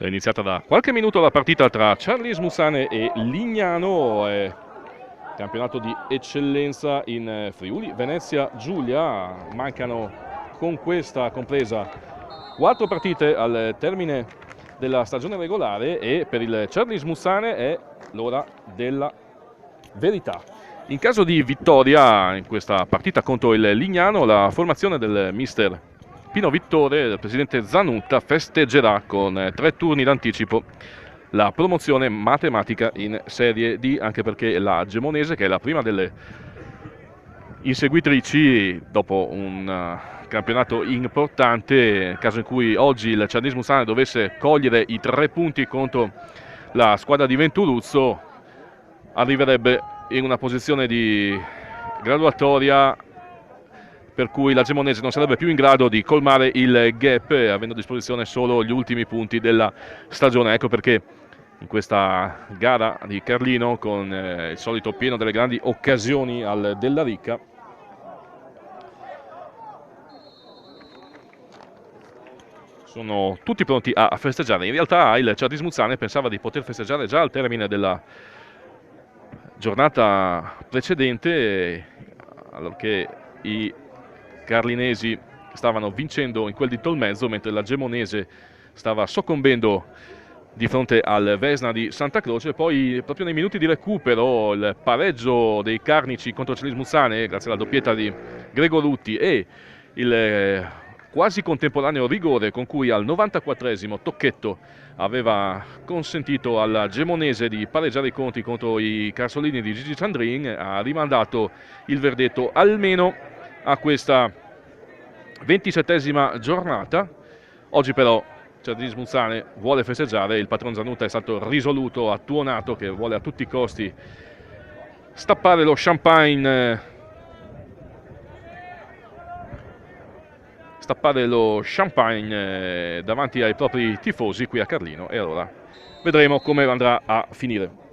È iniziata da qualche minuto la partita tra Charlis Mussane e Lignano, campionato di eccellenza in Friuli Venezia Giulia. Mancano con questa compresa 4 partite al termine della stagione regolare e per il Charlis Mussane è l'ora della verità. In caso di vittoria in questa partita contro il Lignano, la formazione del mister Pino Vittore, il presidente Zanutta, festeggerà con 3 turni d'anticipo la promozione matematica in Serie D, anche perché la Gemonese, che è la prima delle inseguitrici dopo un campionato importante, nel caso in cui oggi il Cianis Mussane dovesse cogliere i 3 punti contro la squadra di Venturuzzo, arriverebbe in una posizione di graduatoria per cui la Gemonese non sarebbe più in grado di colmare il gap, avendo a disposizione solo gli ultimi punti della stagione. Ecco perché in questa gara di Carlino, con il solito pieno delle grandi occasioni al Della Ricca, sono tutti pronti a festeggiare. In realtà il Cianis Mussane pensava di poter festeggiare già al termine della giornata precedente, allorché i carlinesi stavano vincendo in quel di Tolmezzo, mentre la Gemonese stava soccombendo di fronte al Vesna di Santa Croce. Poi proprio nei minuti di recupero il pareggio dei Carnici contro Celis Mussane, grazie alla doppietta di Gregorutti, e il quasi contemporaneo rigore con cui al 94esimo Tocchetto aveva consentito alla Gemonese di pareggiare i conti contro i Carsolini di Gigi Ciandrin, ha rimandato il verdetto almeno a questa 27esima giornata. Oggi però Cianis Mussane vuole festeggiare, il patron Zanutta è stato risoluto, ha tuonato che vuole a tutti i costi stappare lo champagne davanti ai propri tifosi qui a Carlino, e allora vedremo come andrà a finire.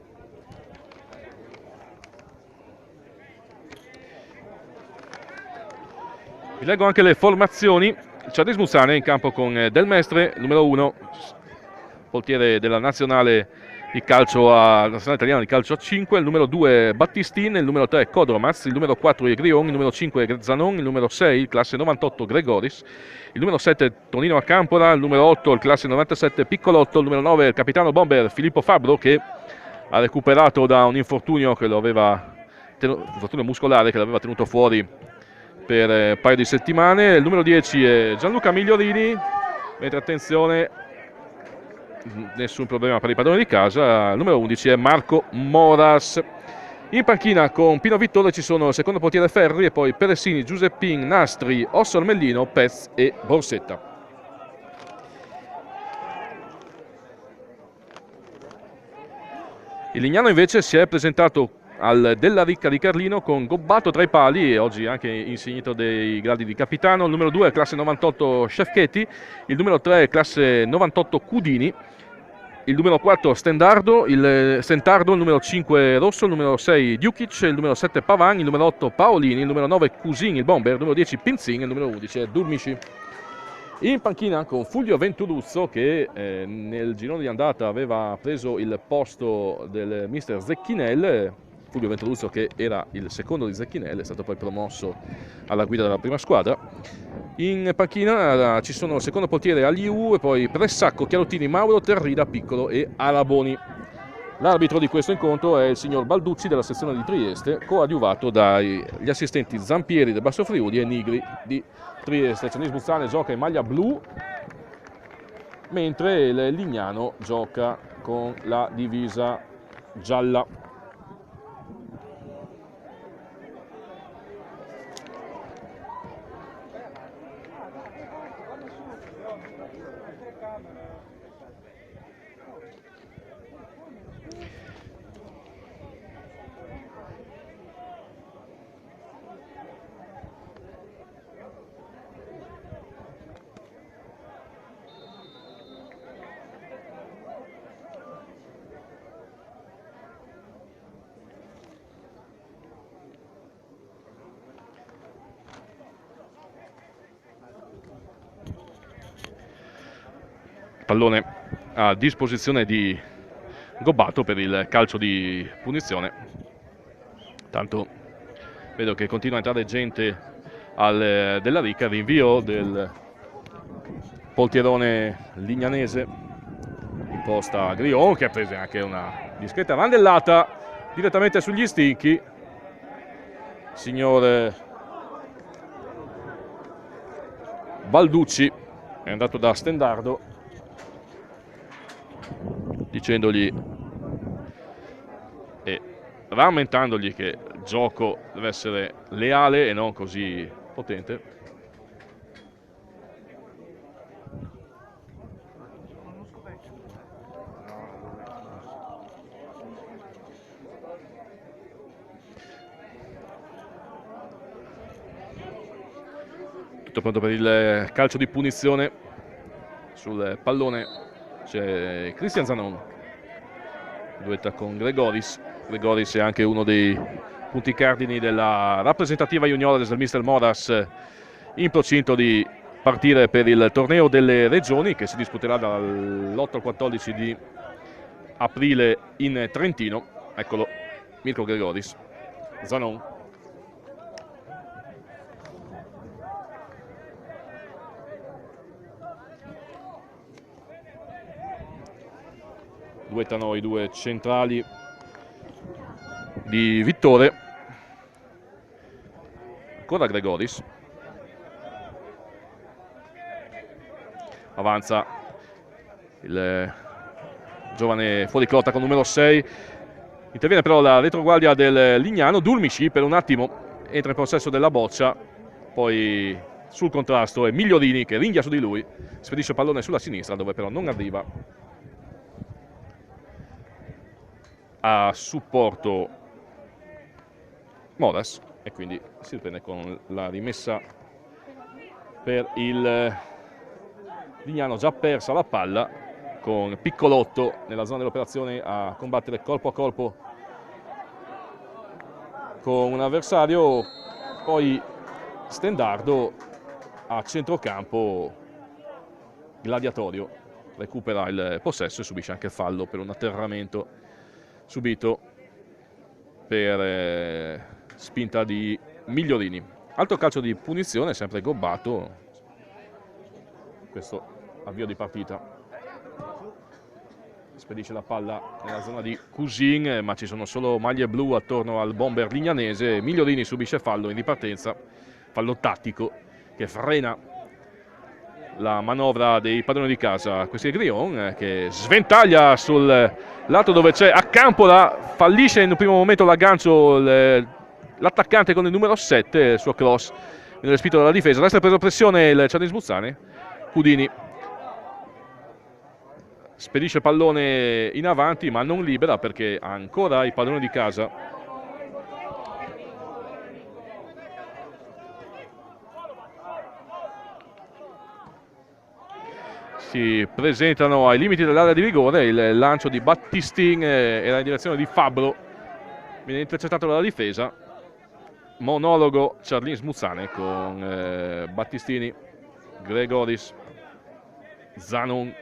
Vi leggo anche le formazioni. Cianis Mussane in campo con Del Mestre, numero 1, portiere della nazionale di calcio nazionale italiana di calcio a 5, il numero 2 Battistin, il numero 3 Codromaz, il numero 4 Grion, il numero 5 Zanon, il numero 6 classe 98 Gregoris, il numero 7 Tonino Acampora, il numero 8 il classe 97 Piccolotto, il numero 9 il capitano bomber Filippo Fabbro, che ha recuperato da un infortunio infortunio muscolare che l'aveva tenuto fuori per un paio di settimane. Il numero 10 è Gianluca Migliorini, mentre attenzione, nessun problema per i padroni di casa, il numero 11 è Marco Moras. In panchina con Pino Vittore ci sono il secondo portiere Ferri e poi Peressini, Giuseppin, Nastri, Ossormellino, Pez e Borsetta. Il Lignano invece si è presentato al Della Ricca di Carlino con Gobbato tra i pali e oggi anche insignito dei gradi di capitano. Il numero 2 è classe 98 Scefchetti, il numero 3 è classe 98 Cudini, il numero 4 Stentardo, il numero 5 Rosso, il numero 6 Djukic, il numero 7 Pavan, il numero 8 Paolini, il numero 9 Cusin, il bomber, il numero 10 Pinzin e il numero 11 è Durmici. In panchina con Fulvio Venturuzzo, che nel girone di andata aveva preso il posto del mister Zecchinel. Fulvio Venturuzzo, che era il secondo di Zecchinel, è stato poi promosso alla guida della prima squadra. In panchina ci sono il secondo portiere Aliu e poi Pressacco, Chiarottini, Mauro, Terrida, Piccolo e Araboni. L'arbitro di questo incontro è il signor Balducci della sezione di Trieste, coadiuvato dagli assistenti Zampieri del Basso Friuli e Nigri di Trieste. Cianis Mussane gioca in maglia blu, mentre il Lignano gioca con la divisa gialla. Pallone a disposizione di Gobbato per il calcio di punizione. Tanto vedo che continua a entrare gente della Ricca, rinvio del portierone lignanese, imposta Grion, che ha preso anche una discreta randellata direttamente sugli stinchi. Signor Balducci è andato da Stendardo dicendogli e rammentandogli che il gioco deve essere leale e non così potente. Tutto pronto per il calcio di punizione. Sul pallone c'è Cristian Zanon, duetta con Gregoris. Gregoris è anche uno dei punti cardini della rappresentativa juniores del Mister Moras, in procinto di partire per il torneo delle regioni che si disputerà dall'8 al 14 di aprile in Trentino. Eccolo Mirko Gregoris. Zanon. Duettano i due centrali di Vittore. Ancora Gregoris. Avanza il giovane fuoricrotta con numero 6. Interviene però la retroguardia del Lignano. Dulmici per un attimo entra in possesso della boccia, poi sul contrasto è Migliorini che ringhia su di lui, spedisce il pallone sulla sinistra dove però non arriva a supporto Moras e quindi si riprende con la rimessa per il Lignano, già persa la palla, con Piccolotto nella zona dell'operazione a combattere corpo a corpo con un avversario, poi Stendardo a centrocampo gladiatorio recupera il possesso e subisce anche fallo per un atterramento subito per spinta di Migliorini. Altro calcio di punizione, sempre Gobbato, questo avvio di partita. Spedisce la palla nella zona di Cusin, ma ci sono solo maglie blu attorno al bomber lignanese. Migliorini subisce fallo in ripartenza, fallo tattico che frena la manovra dei padroni di casa. Questo è Grion che sventaglia sul lato dove c'è Accampola, fallisce in un primo momento l'aggancio l'attaccante con il numero 7, il suo cross nel respiro della difesa. Resta preso pressione il Cianis Buzzani. Cudini spedisce il pallone in avanti ma non libera perché ha ancora i padroni di casa. Si presentano ai limiti dell'area di rigore, il lancio di Battistin era in direzione di Fabbro, viene intercettato dalla difesa. Monologo Ciarlin Smuzzane con Battistini, Gregoris, Zanon.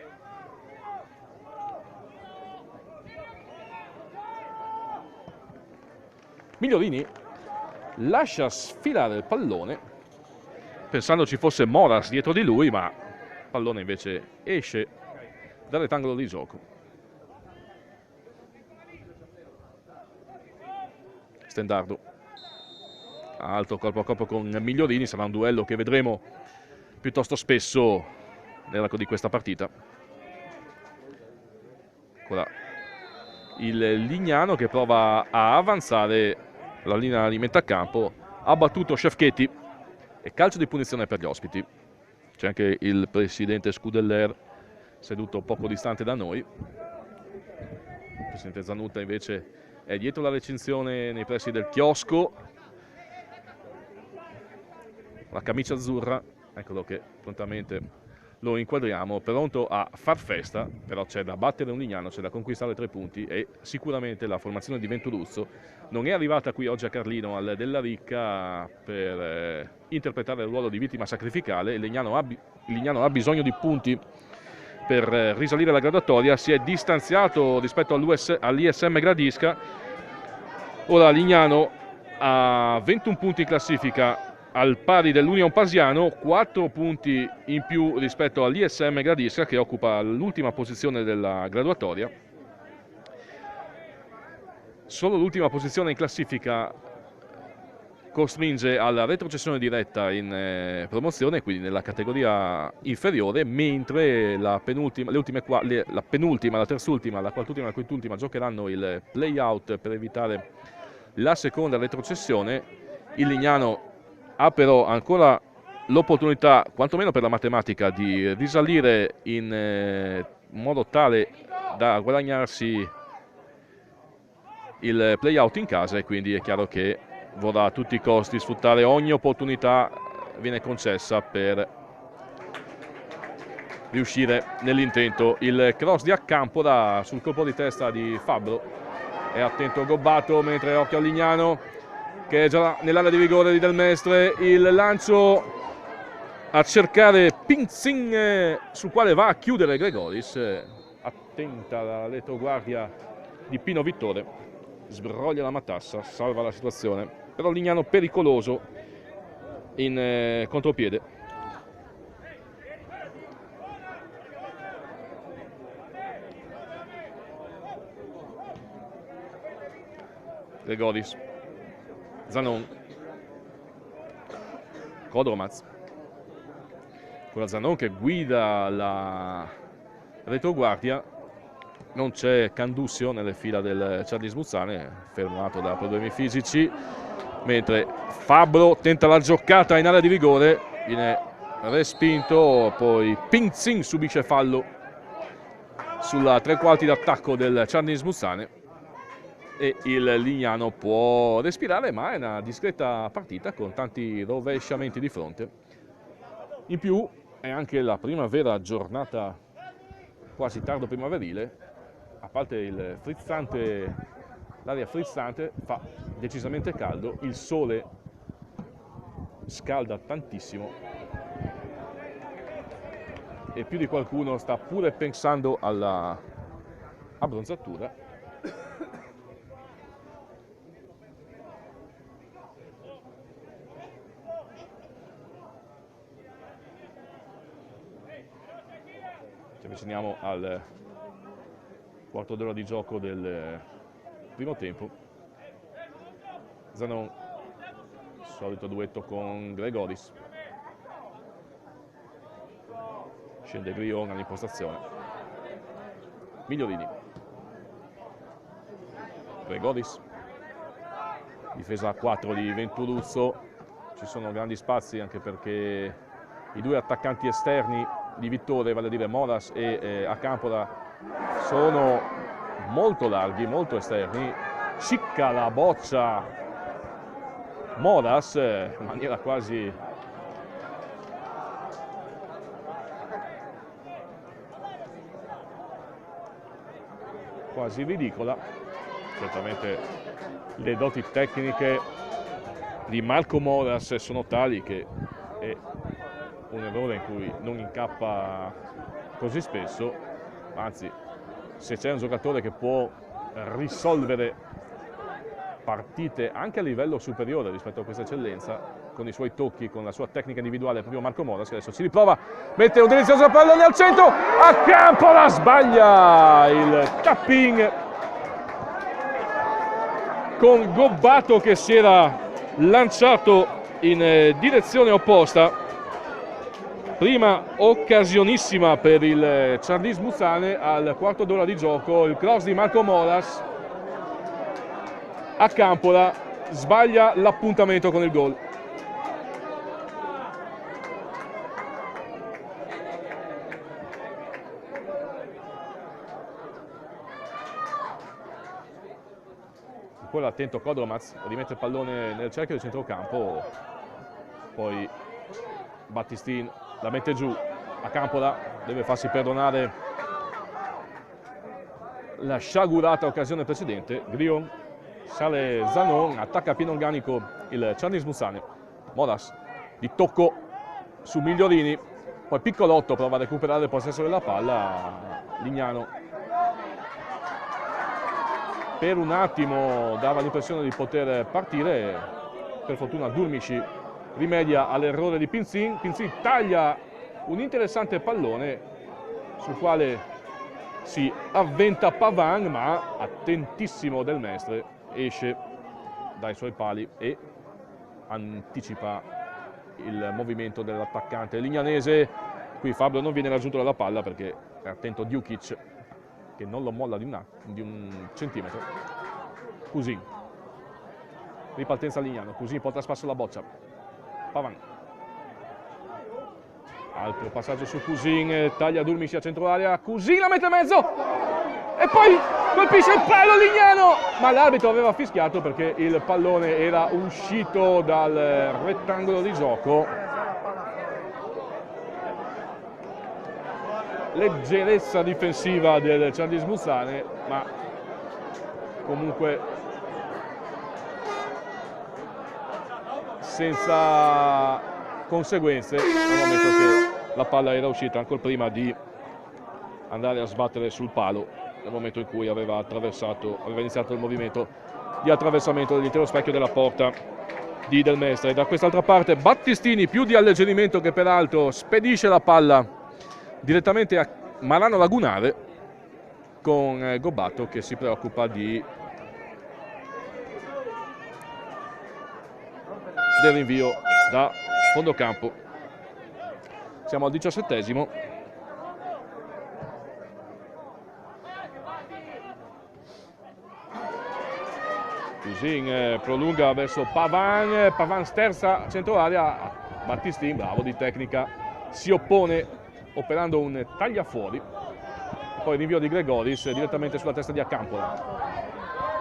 Migliorini lascia sfilare il pallone pensando ci fosse Moras dietro di lui, ma il pallone invece esce dal rettangolo di gioco. Stendardo alto corpo a corpo con Migliorini, sarà un duello che vedremo piuttosto spesso nell'arco di questa partita. Ancora il Lignano che prova a avanzare la linea di metà campo, ha battuto Cefchetti e calcio di punizione per gli ospiti. C'è anche il presidente Scudeller seduto poco distante da noi. Il presidente Zanutta invece è dietro la recinzione nei pressi del chiosco, la camicia azzurra, eccolo che prontamente lo inquadriamo, pronto a far festa, però c'è da battere un Lignano, c'è da conquistare 3 punti e sicuramente la formazione di Venturuzzo non è arrivata qui oggi a Carlino al Della Ricca per interpretare il ruolo di vittima sacrificale. Il Lignano ha bisogno di punti per risalire la graduatoria, si è distanziato rispetto all'ISM Gradisca. Ora Lignano ha 21 punti in classifica al pari dell'Union Pasiano, 4 punti in più rispetto all'ISM Gradisca che occupa l'ultima posizione della graduatoria. Solo l'ultima posizione in classifica costringe alla retrocessione diretta in promozione, quindi nella categoria inferiore, mentre la penultima, la terzultima, la quartultima e la quintultima giocheranno il play-out per evitare la seconda retrocessione. Il Lignano ha però ancora l'opportunità, quantomeno per la matematica, di risalire in modo tale da guadagnarsi il play-out in casa, e quindi è chiaro che vorrà a tutti i costi sfruttare ogni opportunità viene concessa per riuscire nell'intento. Il cross di Accampora sul colpo di testa di Fabbro, è attento Gobbato, mentre occhio a Lignano che è già nell'area di rigore di Del Mestre. Il lancio a cercare Pinzin, sul quale va a chiudere Gregoris. Attenta la retroguardia di Pino Vittore, sbroglia la matassa, salva la situazione, però Lignano pericoloso in contropiede. Gregoris, Zanon, Kodromaz, con Zanon che guida la retroguardia. Non c'è Candussio nelle fila del Charlie Smuzzane, fermato da problemi fisici, mentre Fabbro tenta la giocata in area di rigore, viene respinto, poi Pinzin subisce fallo sulla tre quarti d'attacco del Charlie Smuzzane e il Lignano può respirare, ma è una discreta partita con tanti rovesciamenti di fronte. In più è anche la prima vera giornata quasi tardo primaverile. A parte l'aria frizzante, fa decisamente caldo, il sole scalda tantissimo e più di qualcuno sta pure pensando alla abbronzatura. Ci avviciniamo al quarto d'ora di gioco del primo tempo. Zanon, solito duetto con Gregoris. Scende Grion all'impostazione. Migliorini. Gregoris. Difesa a 4 di Venturuzzo. Ci sono grandi spazi anche perché i due attaccanti esterni di Vittore, vale a dire Moras e Accampora, sono molto larghi, molto esterni. Cicca la boccia Moras in maniera quasi ridicola. Certamente le doti tecniche di Marco Moras sono tali che è un errore in cui non incappa così spesso, anzi se c'è un giocatore che può risolvere partite anche a livello superiore rispetto a questa eccellenza con i suoi tocchi, con la sua tecnica individuale, proprio Marco Moras, che adesso ci riprova, mette un delizioso pallone al centro, Accampora sbaglia il tapping con Gobbato che si era lanciato in direzione opposta. Prima occasionissima per il Charlie Smuzzane al quarto d'ora di gioco, il cross di Marco Moras. Accampora sbaglia l'appuntamento con il gol. Poi l'attento Kodromaz rimette il pallone nel cerchio del centrocampo, poi Battistin la mette giù. Accampora deve farsi perdonare la sciagurata occasione precedente. Grion, sale Zanon, attacca a pieno organico il Charlie Smuzzane. Moras di tocco su Migliorini, Poi Piccolotto prova a recuperare il possesso della palla, Lignano per un attimo dava l'impressione di poter partire, per fortuna Durmici rimedia all'errore di Pinzin, Pinzin taglia un interessante pallone sul quale si avventa Pavan, ma attentissimo Del Mestre esce dai suoi pali e anticipa il movimento dell'attaccante lignanese. Qui Fabio non viene raggiunto dalla palla perché è attento Djukic che non lo molla di un centimetro. Cusin, ripartenza Lignano, Cusin porta a spasso la boccia, Pavan, altro passaggio su Cusin, taglia Durmici a centro area, Cusin la mette in mezzo e poi colpisce il palo Lignano, ma l'arbitro aveva fischiato perché il pallone era uscito dal rettangolo di gioco. Leggerezza difensiva del Ciardi Smuzzane, ma comunque senza conseguenze, nel momento che la palla era uscita ancora prima di andare a sbattere sul palo, nel momento in cui aveva iniziato il movimento di attraversamento dell'intero specchio della porta di Del Mestre. Da quest'altra parte Battistini, più di alleggerimento che peraltro, spedisce la palla direttamente a Marano Lagunare con Gobbato che si preoccupa del rinvio da fondo campo. Siamo al 17esimo. Cusin prolunga verso Pavan, Pavan sterza centro area, Battistin bravo di tecnica, si oppone operando un tagliafuori, poi rinvio di Gregoris direttamente sulla testa di Accampola.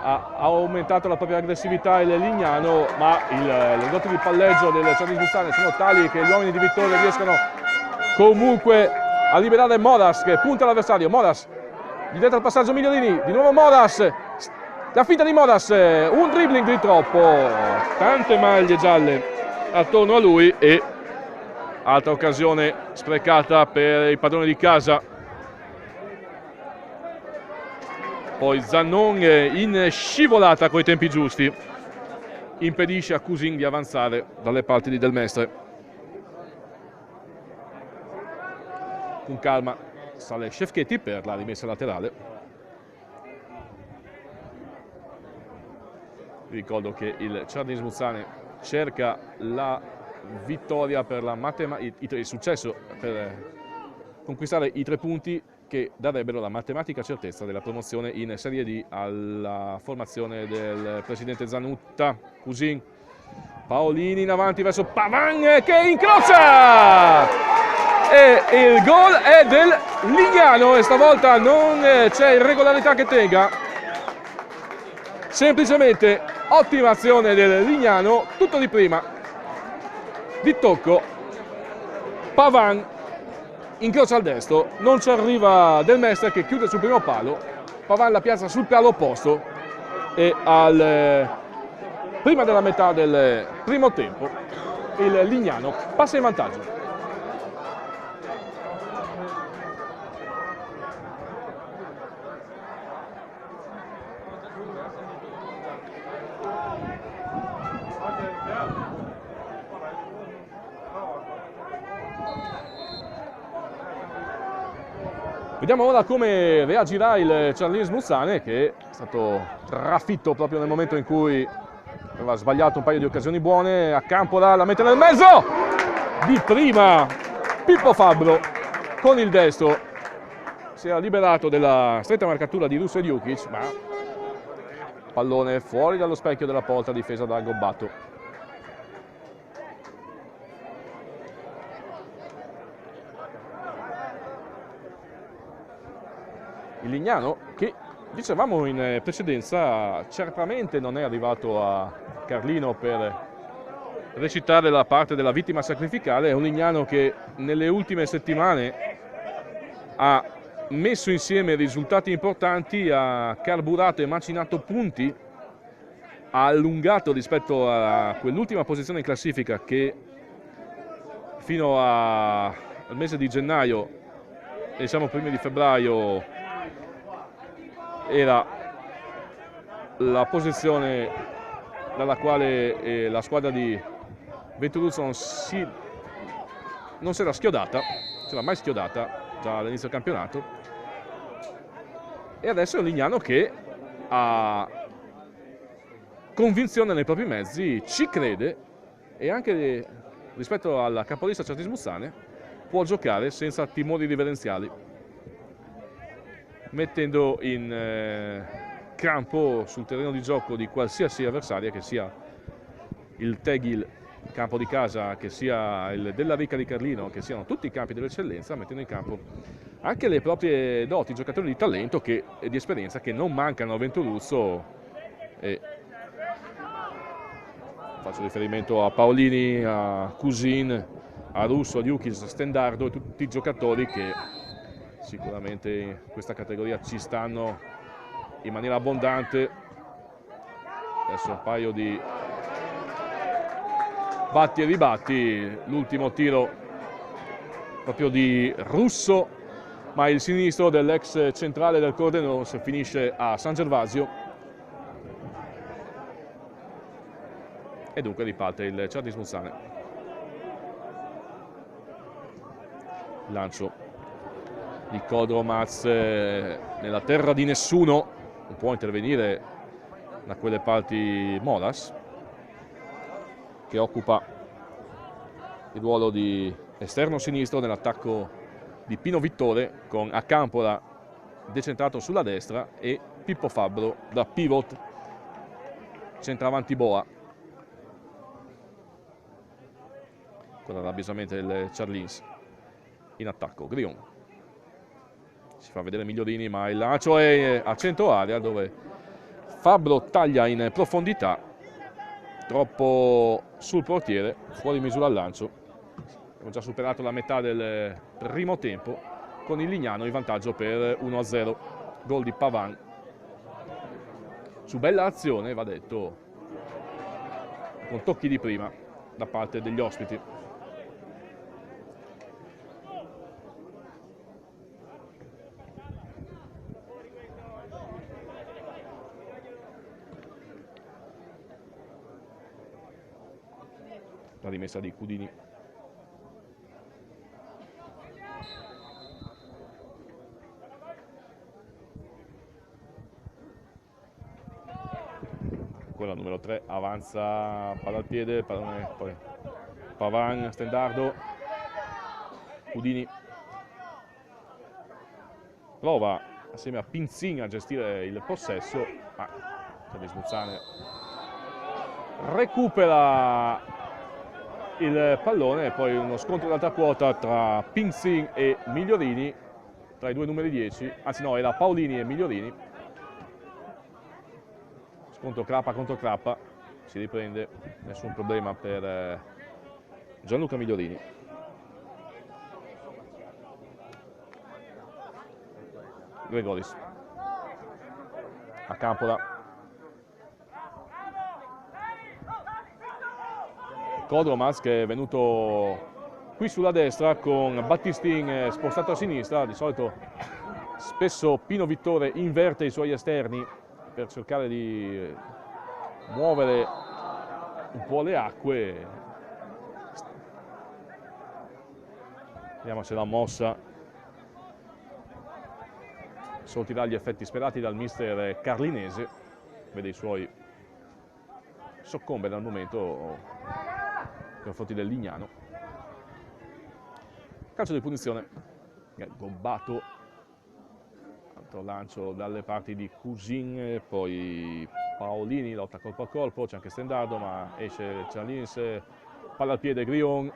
Ha aumentato la propria aggressività il Lignano, ma le doti di palleggio del Ciardi Smuzzane sono tali che gli uomini di Vittorio riescono comunque a liberare Moras che punta l'avversario. Moras di dentro al passaggio Migliolini, di nuovo Moras, la finta di Moras, un dribbling di troppo, tante maglie gialle attorno a lui e altra occasione sprecata per il padrone di casa. Poi Zannon in scivolata coi tempi giusti impedisce a Cusin di avanzare dalle parti di Del Mestre. Con calma sale Scefchetti per la rimessa laterale. Vi ricordo che il Ciardi Smuzzane cerca la vittoria per il successo per conquistare i 3 punti che darebbero la matematica certezza della promozione in Serie D alla formazione del presidente Zanutta. Cusin, Paolini in avanti verso Pavan che incrocia e il gol è del Lignano e stavolta non c'è irregolarità che tenga, semplicemente ottima azione del Lignano, tutto di prima, di tocco, Pavan incrocia al destro, non ci arriva Del Mestre che chiude sul primo palo, Pavan la piazza sul palo opposto e prima della metà del primo tempo il Lignano passa in vantaggio. Vediamo ora come reagirà il Ciardi Smuzzane che è stato trafitto proprio nel momento in cui aveva sbagliato un paio di occasioni buone. Accampola la mette nel mezzo, di prima Pippo Fabbro con il destro si era liberato della stretta marcatura di Russo e Djukic, ma pallone fuori dallo specchio della porta difesa da Gobbato. Il Lignano che, dicevamo in precedenza, certamente non è arrivato a Carlino per recitare la parte della vittima sacrificale, è un Lignano che nelle ultime settimane ha messo insieme risultati importanti, ha carburato e macinato punti, ha allungato rispetto a quell'ultima posizione in classifica che fino a al mese di gennaio e siamo primi di febbraio, era la posizione dalla quale la squadra di Venturuzzo non si era schiodata, non si era mai schiodata già all'inizio del campionato, e adesso è un Lignano che ha convinzione nei propri mezzi, ci crede, e anche rispetto alla capolista Certis Muzzane può giocare senza timori riverenziali, mettendo in campo sul terreno di gioco di qualsiasi avversaria, che sia il Tegil, campo di casa, che sia il della Ricca di Carlino, che siano tutti i campi dell'eccellenza, mettendo in campo anche le proprie doti, giocatori di talento e di esperienza che non mancano a Venturuzzo. Faccio riferimento a Paolini, a Cusin, a Russo, a Liukis, a Stendardo, e tutti i giocatori che sicuramente in questa categoria ci stanno in maniera abbondante. Adesso un paio di batti e ribatti, l'ultimo tiro proprio di Russo, ma il sinistro dell'ex centrale del Cordenos finisce a San Gervasio. E dunque riparte il Certis Muzzane. Lancio di Kodromaz nella terra di nessuno, non può intervenire da quelle parti Moras, che occupa il ruolo di esterno sinistro nell'attacco di Pino Vittore, con Acampola decentrato sulla destra e Pippo Fabbro da pivot centravanti boa. Con l'avvisamento del Charlins in attacco. Grion si fa vedere Migliorini, ma il lancio è a centro area, dove Fabbro taglia in profondità, troppo sul portiere, fuori misura al lancio. Abbiamo già superato la metà del primo tempo, con il Lignano in vantaggio per 1-0. Gol di Pavan su bella azione, va detto, con tocchi di prima da parte degli ospiti. La rimessa di Cudini. Quella numero 3 avanza, palla al piede, pallone, poi Pavan, Stendardo, Cudini prova assieme a Pinzin a gestire il possesso, ma Certis Muzzane recupera il pallone, e poi uno scontro d'alta quota tra Pinzin e Migliorini, tra i due numeri 10, anzi no, era Paolini e Migliorini. Scontro Crappa contro Crappa, si riprende, nessun problema per Gianluca Migliorini. Gregoris a Campola. Kodromaz, che è venuto qui sulla destra con Battistin spostato a sinistra. Di solito spesso Pino Vittore inverte i suoi esterni per cercare di muovere un po' le acque. Vediamo se la mossa sortirà gli effetti sperati dal mister carlinese. Vede i suoi soccombere al momento nei confronti del Lignano. Calcio di punizione, gobbato, altro lancio dalle parti di Cusin, poi Paolini lotta colpo a colpo, c'è anche Stendardo, ma esce Charlins, palla al piede Grion,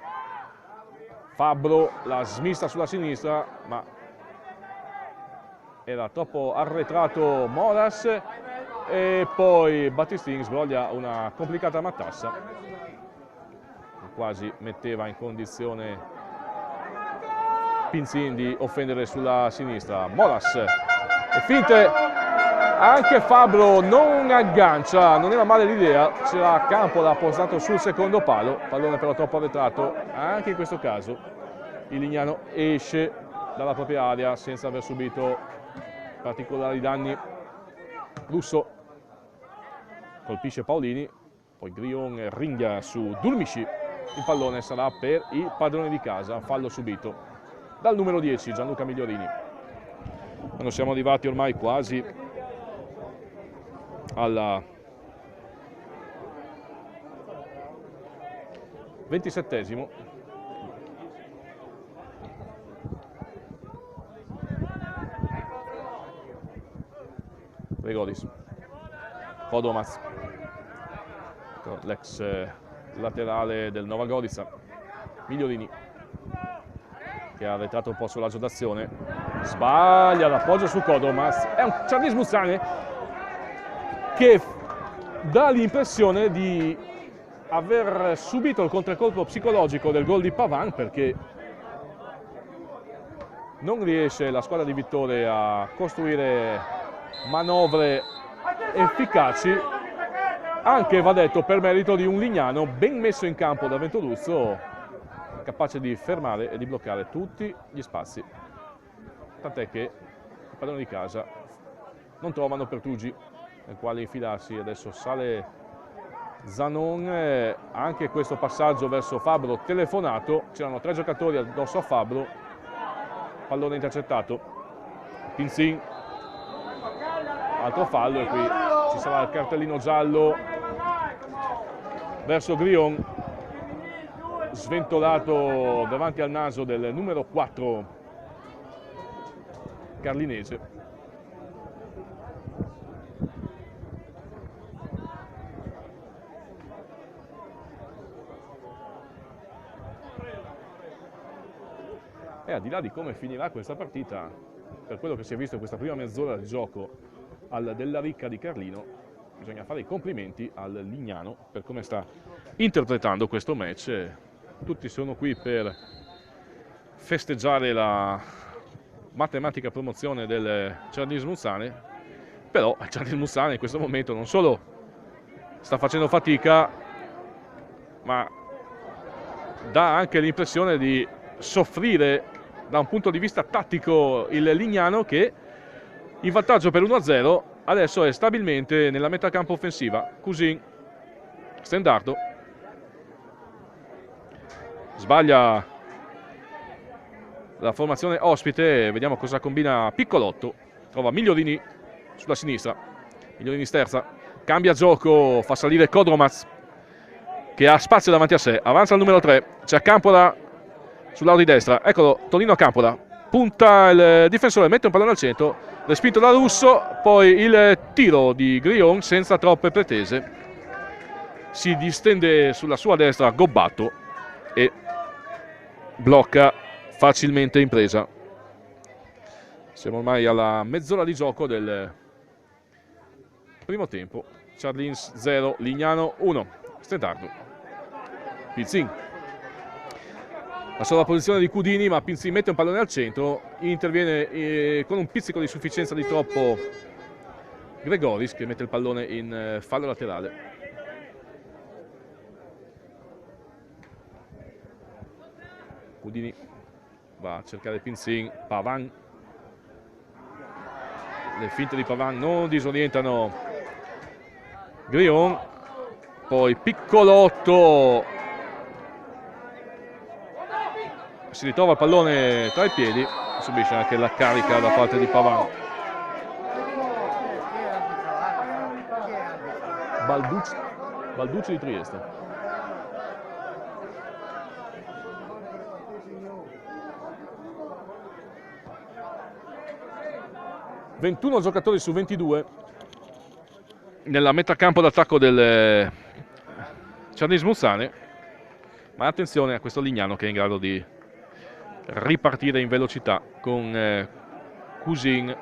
Fabbro la smista sulla sinistra, ma era troppo arretrato Moras, e poi Battistin sbroglia una complicata matassa, quasi metteva in condizione Pinzin di offendere sulla sinistra. Moras e finte, anche Fabbro non aggancia, non era male l'idea, c'era Campola postato sul secondo palo, pallone però troppo arretrato anche in questo caso il Lignano esce dalla propria area senza aver subito particolari danni. Russo colpisce Paolini, poi Grion ringhia su Dulmici, il pallone sarà per i padroni di casa, fallo subito dal numero 10 Gianluca Migliorini. Quando siamo arrivati ormai quasi alla 27esimo, Gregoris, Kodomaz, l'ex laterale del Nova Gorica, Migliorini che ha arretrato un po' sull'agio d'azione, sbaglia l'appoggio su Kodomaz, è un Charlis Muzzane che dà l'impressione di aver subito il contraccolpo psicologico del gol di Pavan, perché non riesce la squadra di Vittore a costruire manovre efficaci, anche va detto per merito di un Lignano ben messo in campo da Ventoluzzo, capace di fermare e di bloccare tutti gli spazi, tant'è che i padroni di casa non trovano Pertugi nel quale infilarsi. Adesso sale Zanon, anche questo passaggio verso Fabbro telefonato, c'erano 3 giocatori addosso a Fabbro, pallone intercettato, Pinzin, altro fallo, e qui ci sarà il cartellino giallo verso Grion, sventolato davanti al naso del numero 4 carlinese. E al di là di come finirà questa partita, per quello che si è visto in questa prima mezz'ora di gioco al Della Ricca di Carlino, bisogna fare i complimenti al Lignano per come sta interpretando questo match. Tutti sono qui per festeggiare la matematica promozione del Charlis Muzzane, però il Charlis Muzzane in questo momento non solo sta facendo fatica, ma dà anche l'impressione di soffrire da un punto di vista tattico il Lignano, che in vantaggio per 1-0 adesso è stabilmente nella metà campo offensiva. Cusin, Stendardo, sbaglia la formazione ospite, vediamo cosa combina Piccolotto, trova Migliorini sulla sinistra, Migliorini sterza, cambia gioco, fa salire Kodromaz che ha spazio davanti a sé, avanza il numero 3, c'è Campola sull'aro di destra, eccolo Tonino Campola, punta il difensore, mette un pallone al centro, respinto da Russo, poi il tiro di Grion senza troppe pretese, si distende sulla sua destra Gobbato e blocca facilmente in presa. Siamo ormai alla mezz'ora di gioco del primo tempo. Charlins 0, Lignano 1. Stendardo, Pinzin, la sola posizione di Cudini, ma Pinzin mette un pallone al centro, interviene con un pizzico di sufficienza di troppo Gregoris, che mette il pallone in fallo laterale. Cudini va a cercare Pinzin, Pavan, le finte di Pavan non disorientano Grion, poi Piccolotto si ritrova il pallone tra i piedi, subisce anche la carica da parte di Pavan. Balducci di Trieste. ...21 giocatori su 22... ...nella metà campo d'attacco del Charlins Muzzane... ...ma attenzione a questo Lignano che è in grado di ripartire in velocità con Cusin,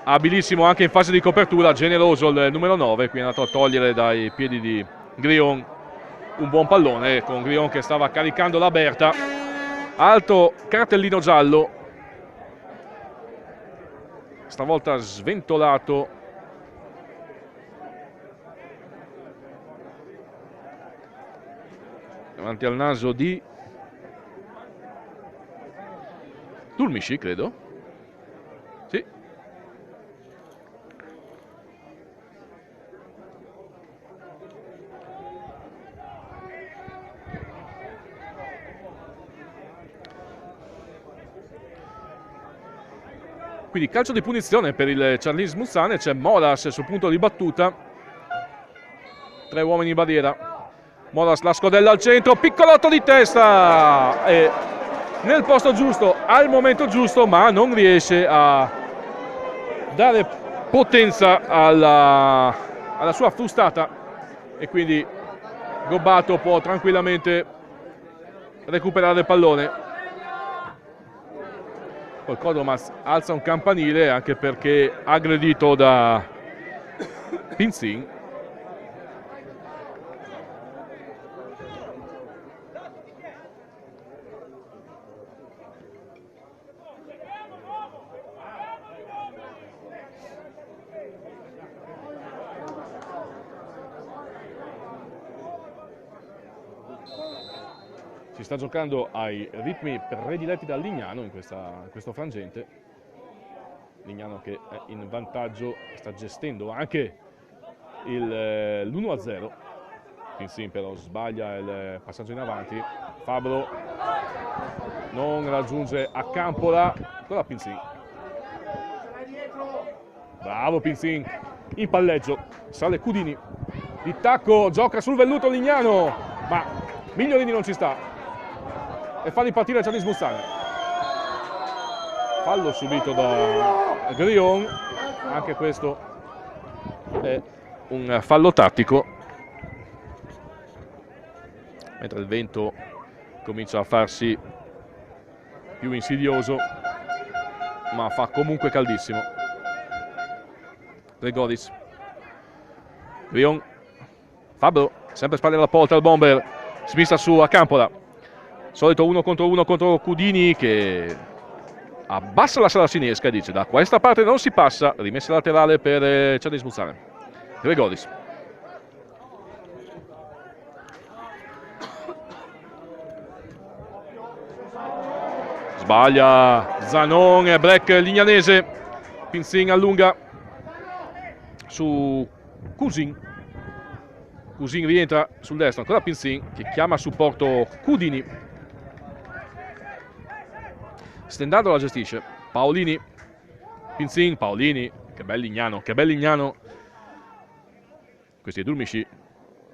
abilissimo anche in fase di copertura, generoso il numero 9, qui è andato a togliere dai piedi di Grion un buon pallone, con Grion che stava caricando la Berta, alto cartellino giallo, stavolta sventolato davanti al naso di Dulmisci, credo. Sì. Quindi calcio di punizione per il Charlis Muzzane, c'è Molas sul punto di battuta, 3 uomini in barriera. Molas la scodella al centro, piccolotto di testa e nel posto giusto al momento giusto, ma non riesce a dare potenza alla sua frustata e quindi Gobbato può tranquillamente recuperare il pallone. Poi Kodomas alza un campanile anche perché aggredito da Pinzin. Si sta giocando ai ritmi prediletti da Lignano in questo frangente. Lignano che è in vantaggio, sta gestendo anche l'1-0. Pinzin però sbaglia il passaggio in avanti. Fabro non raggiunge a Campola, ancora Pinzin. Bravo Pinzin, in palleggio, sale Cudini. Di tacco, gioca sul velluto Lignano, ma Migliorini non ci sta. E fa ripartire Charlis Muzzane. Fallo subito da Grion, anche questo è un fallo tattico, mentre il vento comincia a farsi più insidioso, ma fa comunque caldissimo. Gregoris, Grion, Fabro, sempre spalle alla porta al bomber, smissa su a Campola. Solito 1 contro Cudini che abbassa la sala sinistra e dice da questa parte non si passa, rimessa laterale per Charlis Muzzane. Gregoris. Sbaglia Zanon, break lignanese. Pinzin allunga su Cusin. Cusin rientra sul destro, ancora Pinzin che chiama a supporto Cudini. Stendado la gestisce, Paolini, Pinzin, Paolini, che bel Lignano, che bel Lignano. Questi Dulmisci,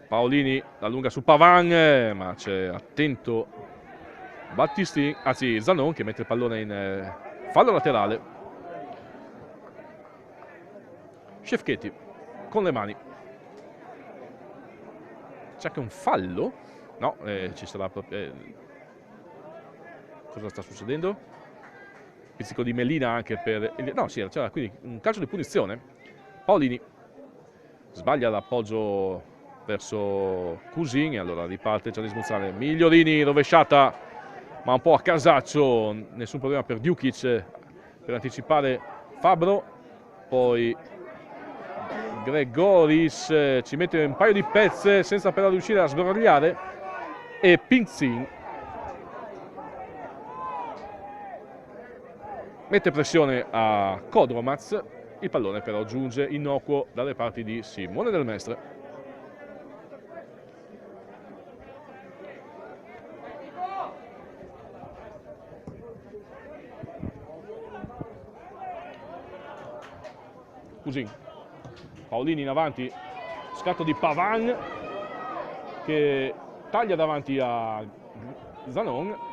Paolini la lunga su Pavan, ma c'è attento Battisti, anzi Zanon che mette il pallone in fallo laterale. Szefketi con le mani. C'è anche un fallo? No, ci sarà proprio... cosa sta succedendo? Pizzico di Melina anche per... No, sì, c'era quindi un calcio di punizione. Paolini sbaglia l'appoggio verso Cusin e allora riparte Charlis Muzzane. Migliorini, rovesciata, ma un po' a casaccio, nessun problema per Djukic per anticipare Fabro. Poi Gregoris ci mette un paio di pezze senza però riuscire a sbrogliare e Pinzin mette pressione a Kodromaz, il pallone però giunge innocuo dalle parti di Simone Del Mestre. Cusin, Paolini in avanti, scatto di Pavan che taglia davanti a Zanon.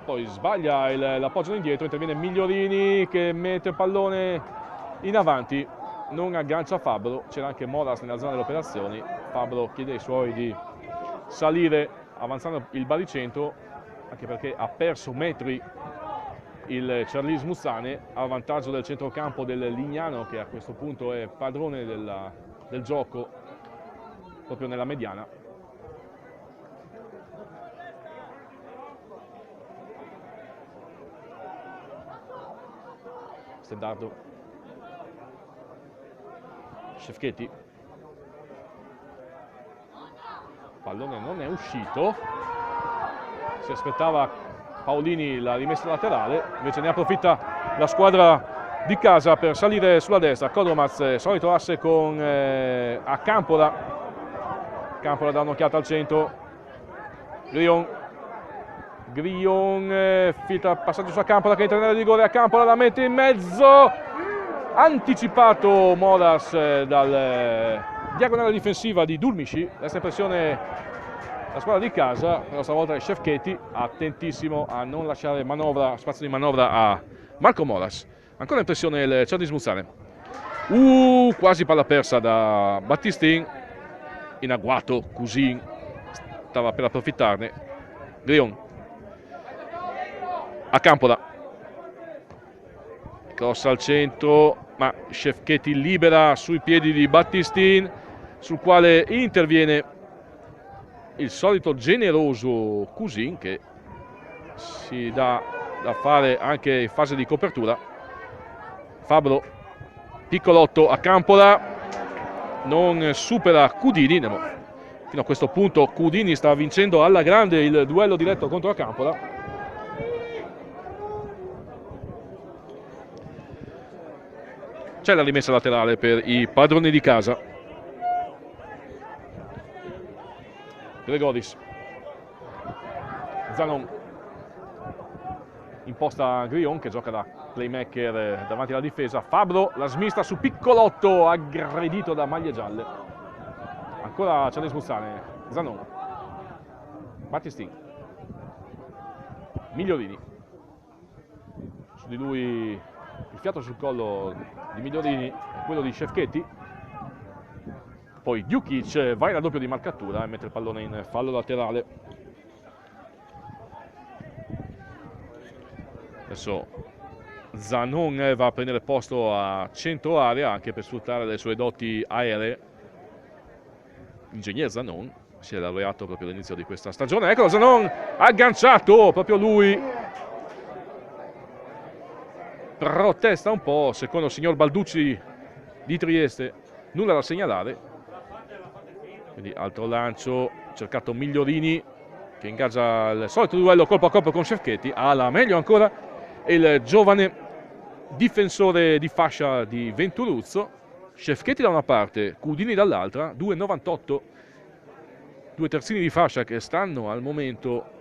Poi sbaglia l'appoggio indietro, interviene Migliorini che mette il pallone in avanti, non aggancia Fabro, c'era anche Moras nella zona delle operazioni. Fabro chiede ai suoi di salire avanzando il baricentro, anche perché ha perso metri il Charlis Muzzane, a vantaggio del centrocampo del Lignano che a questo punto è padrone del gioco proprio nella mediana. Stendardo, Szefketi, pallone non è uscito, si aspettava Paolini la rimessa laterale, invece ne approfitta la squadra di casa per salire sulla destra. Kodomaz, solito asse con a Campola. Campola dà un'occhiata al centro. Grion filtra passaggio su Campola che entra nella rigore. A Campola la mette in mezzo. Anticipato Moras dal diagonale difensiva di Dulmici. Resta in pressione la squadra di casa, però stavolta è Šefčetti, attentissimo a non lasciare spazio di manovra a Marco Moras. Ancora in pressione il Cernis Muzzane. Quasi palla persa da Battistin. In agguato, Cusin stava per approfittarne. Grion. A Campola. Cross al centro, ma Šefčetti libera sui piedi di Battistin, sul quale interviene il solito generoso Cusin, che si dà da fare anche in fase di copertura. Fabro, piccolotto a Campola, non supera Cudini. Fino a questo punto Cudini sta vincendo alla grande il duello diretto contro la Campola. C'è la rimessa laterale per i padroni di casa. Gregoris. Zanon. Imposta Grion che gioca da playmaker davanti alla difesa. Fabro, la smista su piccolotto, aggredito da maglie gialle. Ancora Cernis Muzzane. Zanon. Battistin. Migliorini. Su di lui il fiato sul collo di Migliorini è quello di Šefčetti. Poi Djukic va in raddoppio di marcatura e mette il pallone in fallo laterale. Adesso Zanon va a prendere posto a centro area anche per sfruttare le sue doti aeree. Ingegner Zanon si è laureato proprio all'inizio di questa stagione. Ecco Zanon agganciato, proprio lui. Protesta un po', secondo il signor Balducci di Trieste, nulla da segnalare. Quindi altro lancio, cercato Migliorini che ingaggia il solito duello colpo a colpo con Šefčetti. La meglio ancora il giovane difensore di fascia di Venturuzzo. Šefčetti da una parte, Cudini dall'altra, 2,98. Due terzini di fascia che stanno al momento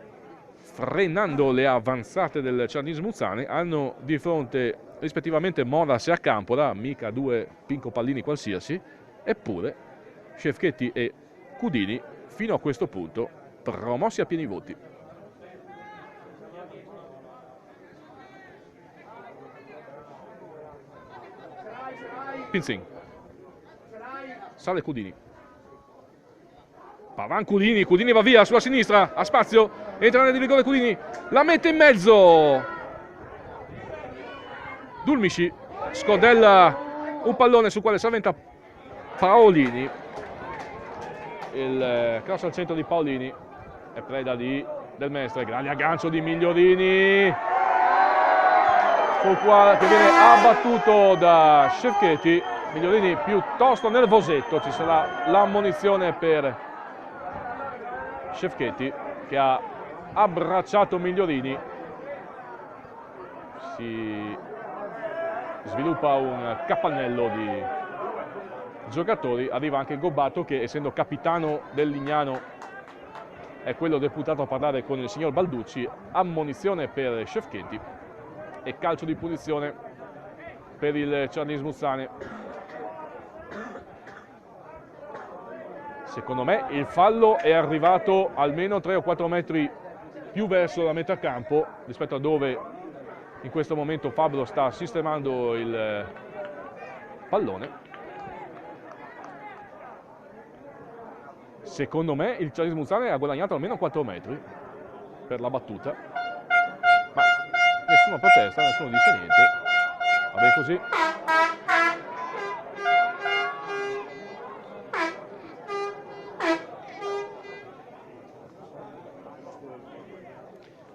frenando le avanzate del Cernis Muzzane. Hanno di fronte rispettivamente Moras e a Campola, mica due pinco pallini qualsiasi, eppure Šefčetti e Cudini fino a questo punto promossi a pieni voti. Pinzin. Sale Cudini. Pavan Cudini, Cudini va via sulla sinistra, ha spazio, entra nel rigore Cudini, la mette in mezzo. Dulmici scodella un pallone sul quale si avventa Paolini. Il cross al centro di Paolini è preda del Mestre, grande aggancio di Migliorini sul quale che viene abbattuto da Šefčetti. Migliorini piuttosto nervosetto, ci sarà l'ammonizione per Šefčetti che ha abbracciato Migliorini. Si sviluppa un capannello di giocatori, arriva anche Gobbato che essendo capitano del Lignano è quello deputato a parlare con il signor Balducci. Ammonizione per Šefčetti e calcio di punizione per il Cernis Muzzane. Secondo me il fallo è arrivato almeno 3 o 4 metri più verso la metà campo rispetto a dove in questo momento Fabro sta sistemando il pallone. Secondo me il Cernis Muzzane ha guadagnato almeno 4 metri per la battuta, ma nessuno protesta, nessuno dice niente. Vabbè così.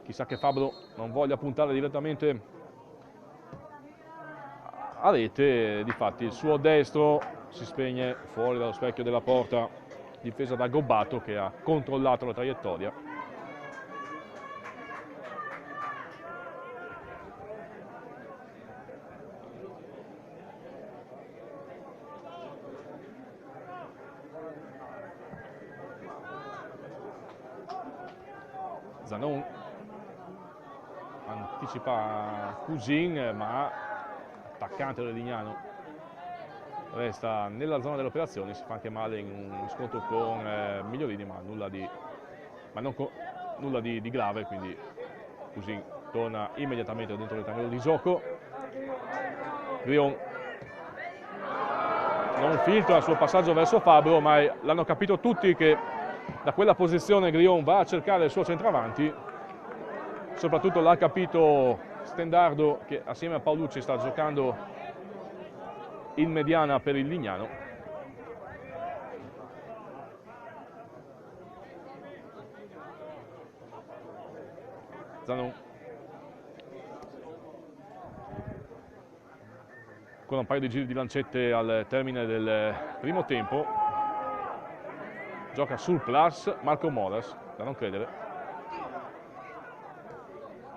Chissà che Fabro non voglia puntare direttamente a rete, difatti il suo destro si spegne fuori dallo specchio della porta, difesa da Gobbato che ha controllato la traiettoria. Zanon anticipa Cousin, ma attaccante del Lignano resta nella zona delle operazioni, si fa anche male in un scontro con Migliorini, ma nulla di grave, quindi Cousin torna immediatamente dentro il rettangolo di gioco. Grion non filtra il suo passaggio verso Fabbro, ma l'hanno capito tutti che da quella posizione Grion va a cercare il suo centravanti. Soprattutto l'ha capito Stendardo, che assieme a Paolucci sta giocando in mediana per il Lignano. Zanon con un paio di giri di lancette al termine del primo tempo. Gioca sul plus Marco Moras, da non credere.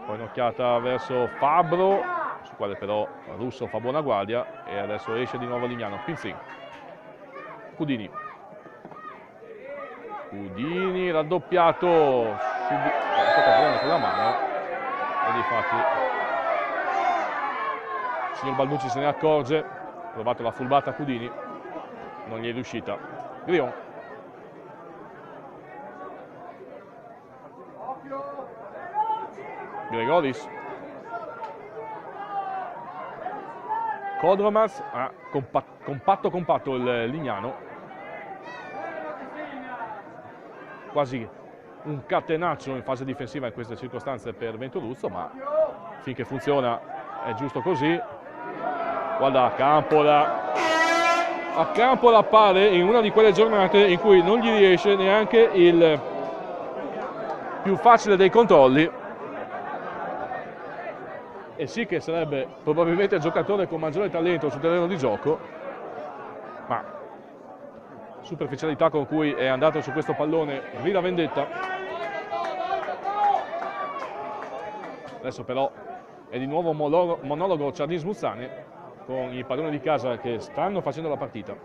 Poi un'occhiata verso Fabbro, su quale però Russo fa buona guardia, e adesso esce di nuovo Lignano. Pinzin, Cudini raddoppiato, con la mano, e difatti il signor Balducci se ne accorge. Ha provato la furbata Cudini, non gli è riuscita. Grion Gregoris, Kodromas ha compatto il Lignano, quasi un catenaccio in fase difensiva in queste circostanze per Ventoluzzo, ma finché funziona è giusto così. Guarda Campola, a Campola appare in una di quelle giornate in cui non gli riesce neanche il più facile dei controlli, e sì che sarebbe probabilmente il giocatore con maggiore talento sul terreno di gioco, ma superficialità con cui è andato su questo pallone grida vendetta. Adesso però è di nuovo monologo Ciardin Smuzzane con i padroni di casa che stanno facendo la partita,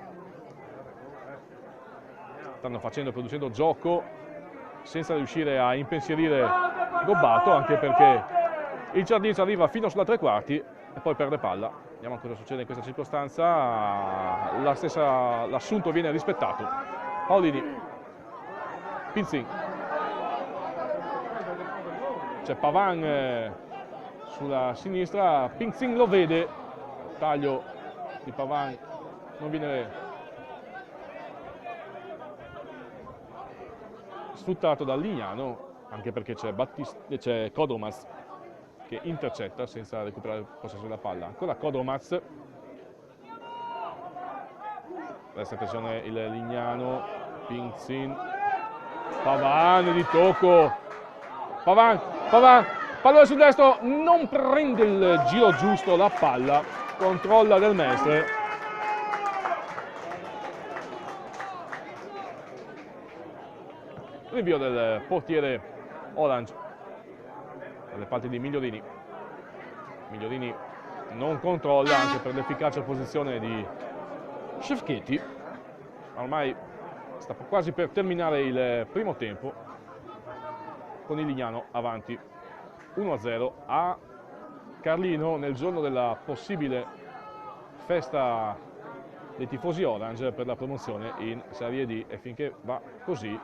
stanno producendo gioco senza riuscire a impensierire Gobbato, anche perché il Ciardin arriva fino sulla tre quarti e poi perde palla. Vediamo cosa succede in questa circostanza. L'assunto viene rispettato. Paolini, Pinzin, c'è Pavan sulla sinistra, Pinzin lo vede, taglio di Pavan non viene sfruttato dal Lignano, anche perché c'è Kodromas che intercetta senza recuperare il possesso della palla. Ancora Kodromas, resta in pressione il Lignano. Pinzin, Pavan di tocco, Pavan, pallone sul destro, non prende il giro giusto la palla, controlla Del Mestre. Rinvio del portiere Orange dalle parti di Migliorini. Migliorini non controlla, anche per l'efficace posizione di Szefketi. Ormai sta quasi per terminare il primo tempo, con il Lignano avanti 1-0 a Carlino, nel giorno della possibile festa dei tifosi Orange per la promozione in Serie D, e finché va così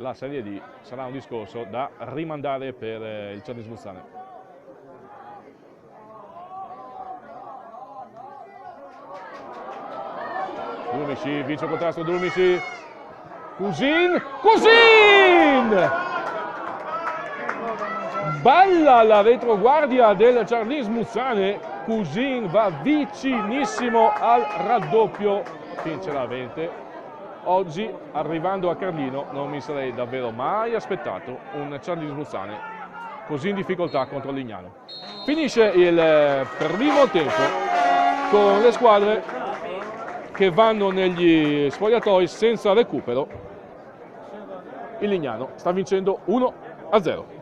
la Serie D sarà un discorso da rimandare per il Ciardin Smuzzane. Durmici, vince il contrasto Durmici, Cousin! Balla la retroguardia del Ciardin Smuzzane, Cousin va vicinissimo al raddoppio. Sinceramente oggi, arrivando a Carlino, non mi sarei davvero mai aspettato un Ciardin Smuzzane così in difficoltà contro il Lignano. Finisce il primo tempo con le squadre che vanno negli spogliatoi senza recupero. Il Lignano sta vincendo 1-0.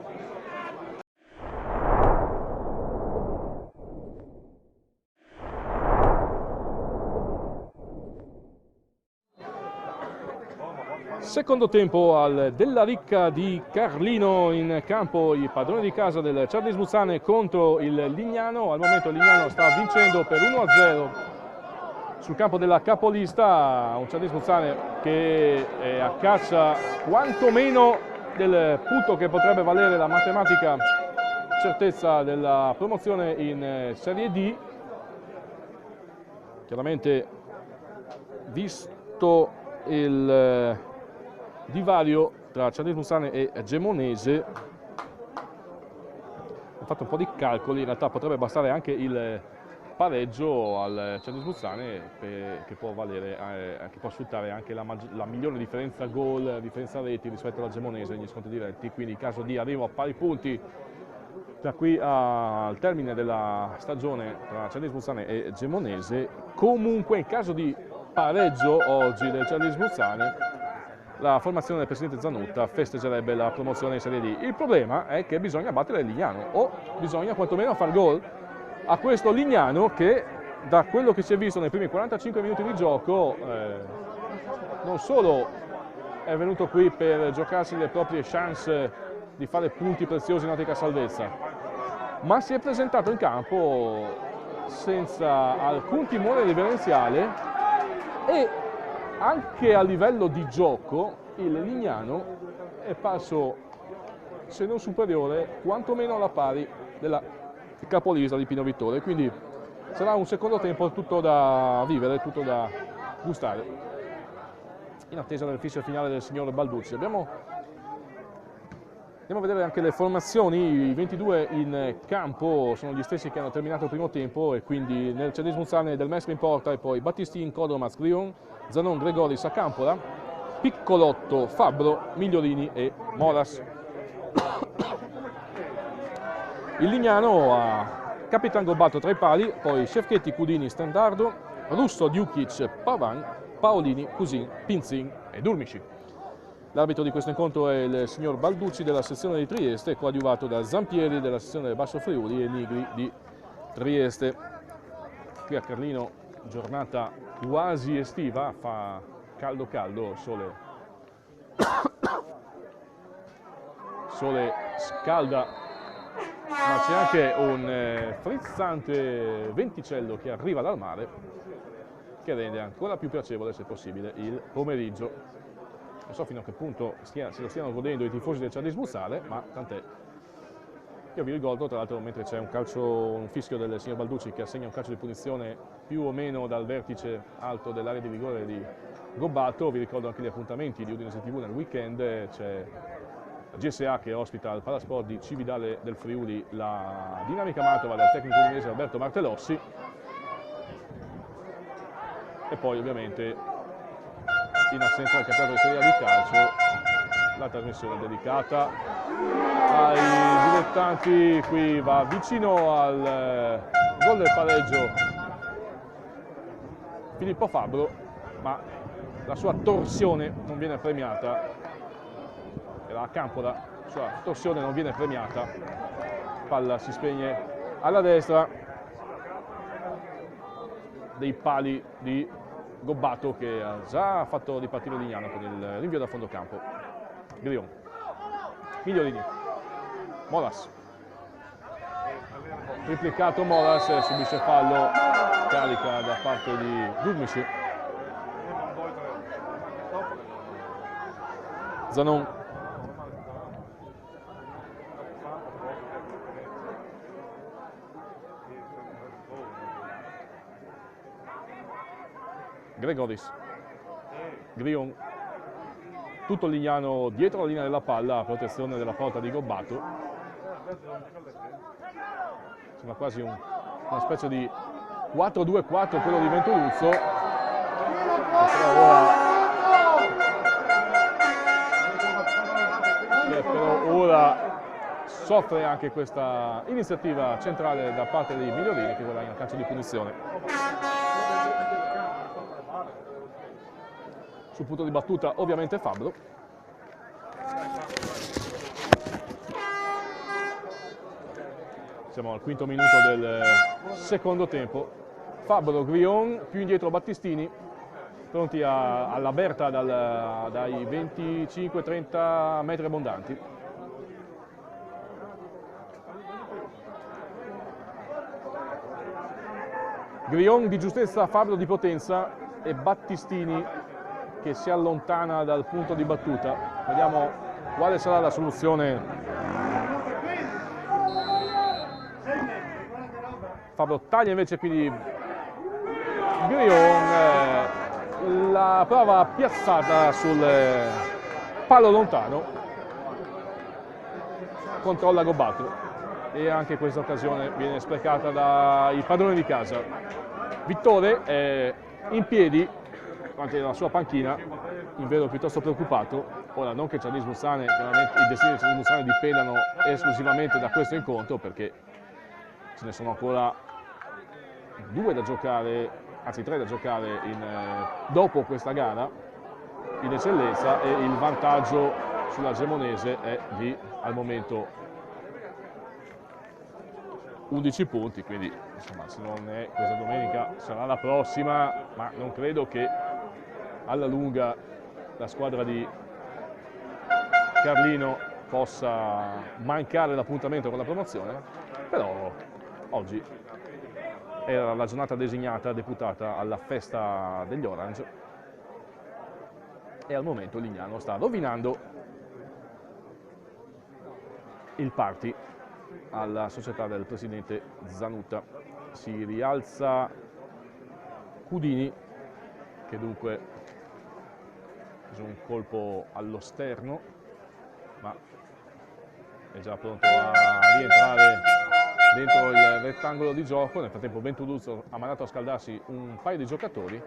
Secondo tempo al Della Ricca di Carlino, in campo i padroni di casa del Ciarlis Buzzane contro il Lignano. Al momento il Lignano sta vincendo per 1-0 sul campo della capolista, un Ciarlis Buzzane che è a caccia quantomeno del punto che potrebbe valere la matematica certezza della promozione in Serie D. Chiaramente, visto il divario tra Ciarlis Buzzane e Gemonese, ho fatto un po' di calcoli, in realtà potrebbe bastare anche il pareggio al Ciarlis Buzzane che può valere, che può sfruttare anche la migliore differenza gol, differenza reti rispetto alla Gemonese negli scontri diretti, quindi in caso di arrivo a pari punti da qui al termine della stagione tra Ciarlis Buzzane e Gemonese, comunque in caso di pareggio oggi del Ciarlis Buzzane, la formazione del presidente Zanutta festeggerebbe la promozione in Serie D. Il problema è che bisogna battere il Lignano, o bisogna quantomeno far gol a questo Lignano che, da quello che si è visto nei primi 45 minuti di gioco, non solo è venuto qui per giocarsi le proprie chance di fare punti preziosi in ottica salvezza, ma si è presentato in campo senza alcun timore reverenziale e anche a livello di gioco il Lignano è parso, se non superiore, quantomeno alla pari della capolista di Pino Vittore, quindi sarà un secondo tempo tutto da vivere, tutto da gustare, in attesa del fischio finale del signor Balducci. Andiamo a vedere anche le formazioni. I 22 in campo sono gli stessi che hanno terminato il primo tempo, e quindi nel Ciarlis Buzzane Del Mestre in porta, e poi Battistin, Codomaz, Grion, Zanon, Gregoris a Campola, Piccolotto, Fabbro, Migliorini e Moras. Il Lignano ha Capitan Gobbato tra i pali, poi Cefchetti, Cudini, Standardo, Russo, Djukic, Pavan, Paolini, Cusin, Pinzin e Durmici. L'arbitro di questo incontro è il signor Balducci della sezione di Trieste, coadiuvato da Zampieri della sezione del Basso Friuli e Nigri di Trieste. Qui a Carlino, giornata quasi estiva, fa caldo caldo, sole scalda, ma c'è anche un frizzante venticello che arriva dal mare, che rende ancora più piacevole, se possibile, il pomeriggio. Non so fino a che punto se lo stiano godendo i tifosi del Ciarlis Buzzane, ma tant'è. Io vi ricordo, tra l'altro, mentre c'è un fischio del signor Balducci che assegna un calcio di punizione più o meno dal vertice alto dell'area di rigore di Gobbato, vi ricordo anche gli appuntamenti di Udinese TV nel weekend. C'è la GSA che ospita al Palasport di Cividale del Friuli la Dinamica Mantova del tecnico udinese Alberto Martellossi, e poi ovviamente, in assenza del campionato di Serie A di calcio, la trasmissione dedicata ai dilettanti. Qui va vicino al gol del pareggio Filippo Fabbro, ma la sua torsione non viene premiata. Era a Campola, la sua torsione non viene premiata. Palla si spegne alla destra dei pali di Gobbato, che ha già fatto ripartire Lignano con il rinvio da fondo campo. Grion, Migliorini, Moras, triplicato Moras, subisce fallo, carica da parte di Durmici. Zanon, Gregoris, Grion, tutto Lignano dietro la linea della palla a protezione della porta di Gobbato. Sembra quasi una specie di 4-2-4 quello di Ventoluzzo, che però ora soffre anche questa iniziativa centrale da parte di Migliorini, che guadagna un calcio di punizione. Sul punto di battuta ovviamente Fabbro. Siamo al quinto minuto del secondo tempo. Fabbro, Grion, più indietro Battistini, pronti alla Berta dai 25-30 metri abbondanti. Grion di giustezza, Fabro di potenza e Battistini che si allontana dal punto di battuta. Vediamo quale sarà la soluzione. Fabro taglia invece, quindi Grion la prova piazzata sul palo lontano, controlla Gobbato e anche questa occasione viene sprecata dai padroni di casa. Vittore è in piedi davanti alla sua panchina, in vero piuttosto preoccupato. Ora, non che Charlis Mussane, chiaramente i destini di Charlis Mussane dipendano esclusivamente da questo incontro, perché ce ne sono ancora 2 da giocare, anzi 3 da giocare dopo questa gara in eccellenza, e il vantaggio sulla Gemonese è di al momento 11 punti, quindi insomma, se non è questa domenica sarà la prossima, ma non credo che alla lunga la squadra di Carlino possa mancare l'appuntamento con la promozione. Però oggi era la giornata designata, deputata alla festa degli Orange, e al momento Lignano sta rovinando il party alla società del presidente Zanutta. Si rialza Cudini, che dunque ha preso un colpo allo sterno, ma è già pronto a rientrare dentro il rettangolo di gioco. Nel frattempo Ventuduzzo ha mandato a scaldarsi un paio di giocatori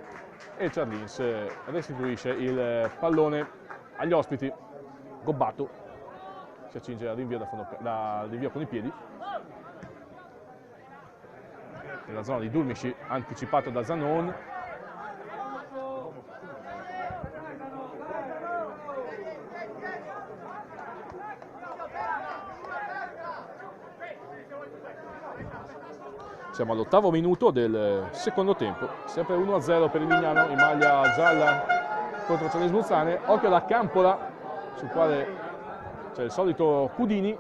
e il Charlins restituisce il pallone agli ospiti. Gobbato si accinge al rinvio con i piedi nella zona di Dulmici, anticipato da Zanon. Siamo all'8° minuto del secondo tempo, sempre 1-0 per il Lignano in maglia gialla contro Charlins Mussane. Occhio alla Campola, sul quale c'è il solito Cudini,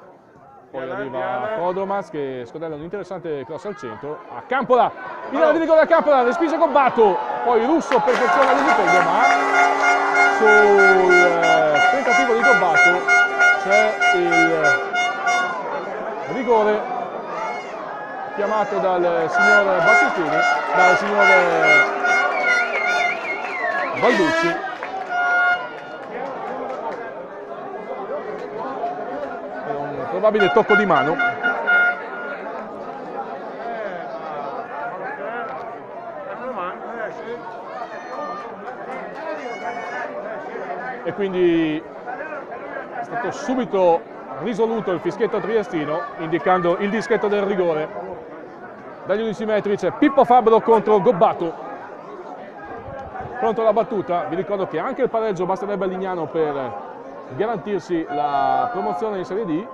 poi arriva Kodomas che scodella un interessante cross al centro. A Campola, il ridicolo da Campola, respinge Gobbato, poi Russo perfeziona l'impiego, ma sul tentativo di Gobbato c'è il rigore chiamato dal signor Battistini, dal signor Balducci. È un probabile tocco di mano. E quindi è stato subito risoluto il fischietto triestino, indicando il dischetto del rigore. Dagli 11 metri c'è Pippo Fabbro contro Gobbato, pronto alla battuta. Vi ricordo che anche il pareggio basterebbe a Lignano per garantirsi la promozione in Serie D.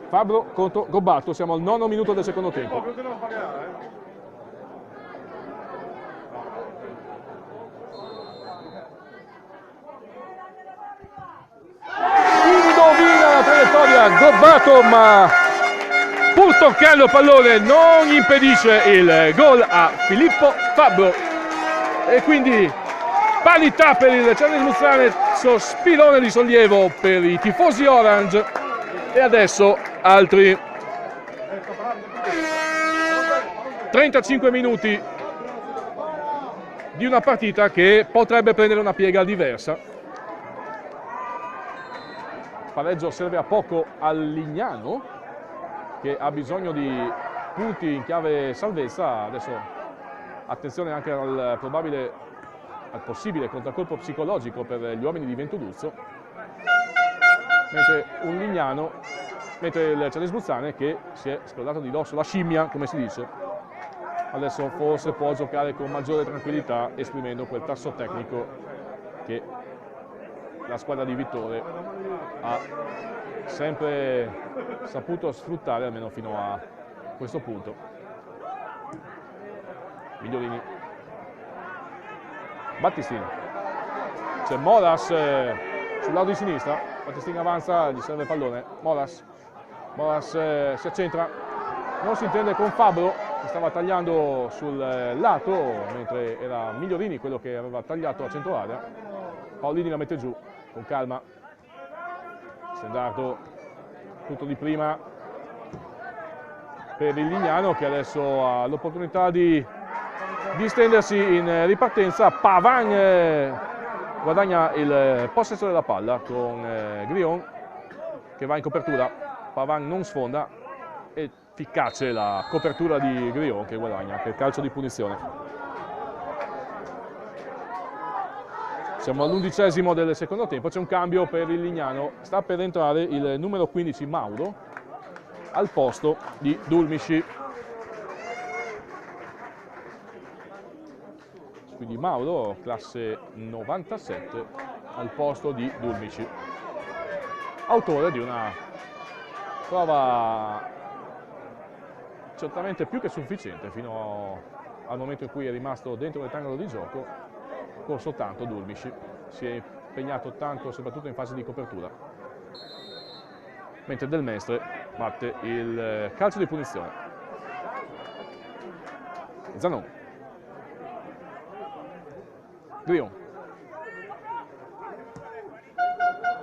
Fabbro contro Gobbato, siamo al 9° minuto del secondo tempo. Indovina la traiettoria Gobbato, ma pur toccando il pallone non impedisce il gol a Filippo Fabbro, e quindi parità per il Charlins Mussane, sospirone di sollievo per i tifosi Orange, e adesso altri 35 minuti di una partita che potrebbe prendere una piega diversa. Il pareggio serve a poco al Lignano, che ha bisogno di punti in chiave salvezza. Adesso attenzione anche al possibile contraccolpo psicologico per gli uomini di Ventuduzzo, mentre il Charlins Mussane, che si è scrollato di dosso la scimmia, come si dice, adesso forse può giocare con maggiore tranquillità, esprimendo quel tasso tecnico che la squadra di Vittore ha sempre saputo sfruttare, almeno fino a questo punto. Migliolini Battistini. C'è Moras sul lato di sinistra, Battistini avanza, gli serve il pallone. Moras si accentra, non si intende con Fabbro, che stava tagliando sul lato, mentre era Migliorini quello che aveva tagliato a centro area. Paolini la mette giù con calma. Stendardo, tutto di prima per il Lignano, che adesso ha l'opportunità di stendersi in ripartenza. Pavan guadagna il possesso della palla con Grion, che va in copertura. Pavan non sfonda, efficace la copertura di Grion, che guadagna per calcio di punizione. Siamo all'11° del secondo tempo, c'è un cambio per il Lignano, sta per entrare il numero 15 Mauro al posto di Dulmisci. Quindi Mauro, classe 97, al posto di Dulmisci, autore di una prova certamente più che sufficiente fino al momento in cui è rimasto dentro il rettangolo di gioco. Corso tanto Dulmisci, si è impegnato tanto soprattutto in fase di copertura, mentre Del Mestre batte il calcio di punizione. Zanon, Grion,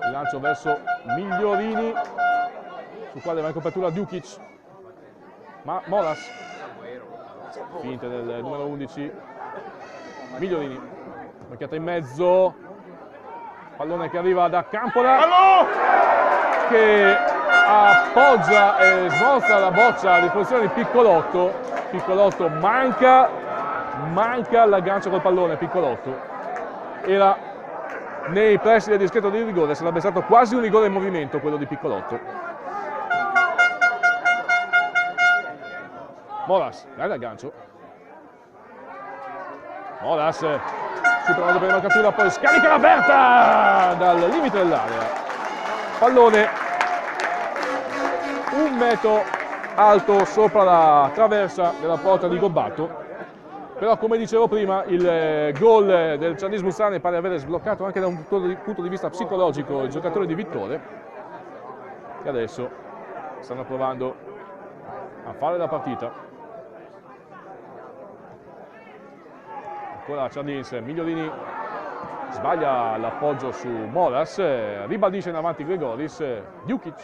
il lancio verso Migliorini, sul quale va in copertura Djukic, ma Moras, finta del numero 11, Migliorini, macchiata in mezzo, pallone che arriva da Campola, che appoggia e smorza la boccia a disposizione di Piccolotto. Piccolotto manca l'aggancio col pallone. Piccolotto era nei pressi del dischetto di rigore, sarebbe stato quasi un rigore in movimento quello di Piccolotto. Moras, grande aggancio. Moras superato per la marcatura, poi scarica l'aperta dal limite dell'area. Pallone 1 metro alto sopra la traversa della porta di Gobbato. Però, come dicevo prima, il gol del Cernís Mussane pare aver sbloccato anche da un punto di vista psicologico il giocatore di Vittore, che adesso stanno provando a fare la partita. Ancora Cernís, Migliorini sbaglia l'appoggio su Moras, ribadisce in avanti Gregoris, Djukic,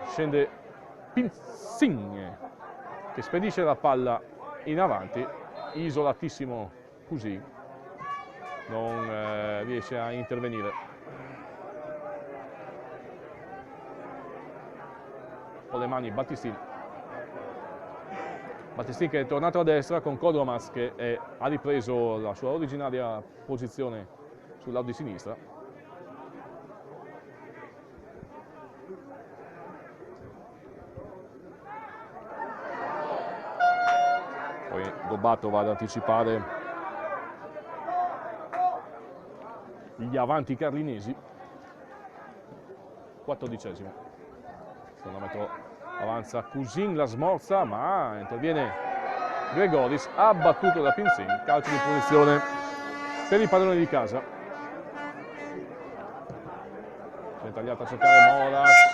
scende Pinzin che spedisce la palla in avanti, isolatissimo così, non riesce a intervenire. Con le mani Battistini. Battistini che è tornato a destra con Kodromas che ha ripreso la sua originaria posizione sul lato di sinistra. Poi Gobbato va ad anticipare gli avanti carlinesi. 14°. Cronometro avanza Cusin, la smorza, ma interviene Gregoris, abbattuto da Pinzin, calcio di punizione per i padroni di casa. Si è tagliato a cercare Moras,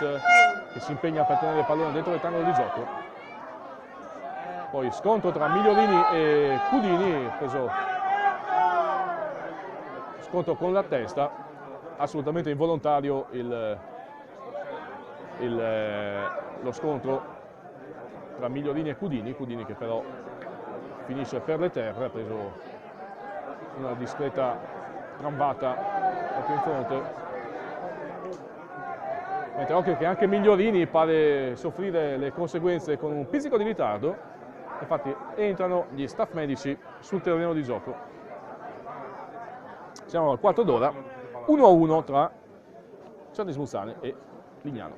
che si impegna per tenere il pallone dentro il rettangolo di gioco. Poi scontro tra Migliorini e Cudini, preso scontro con la testa, assolutamente involontario lo scontro tra Migliorini e Cudini che però finisce per le terre, ha preso una discreta trambata proprio in fronte, mentre occhio che anche Migliorini pare soffrire le conseguenze con un pizzico di ritardo. Infatti entrano gli staff medici sul terreno di gioco. Siamo al quarto d'ora, 1-1 tra Cernís Mussane e Lignano.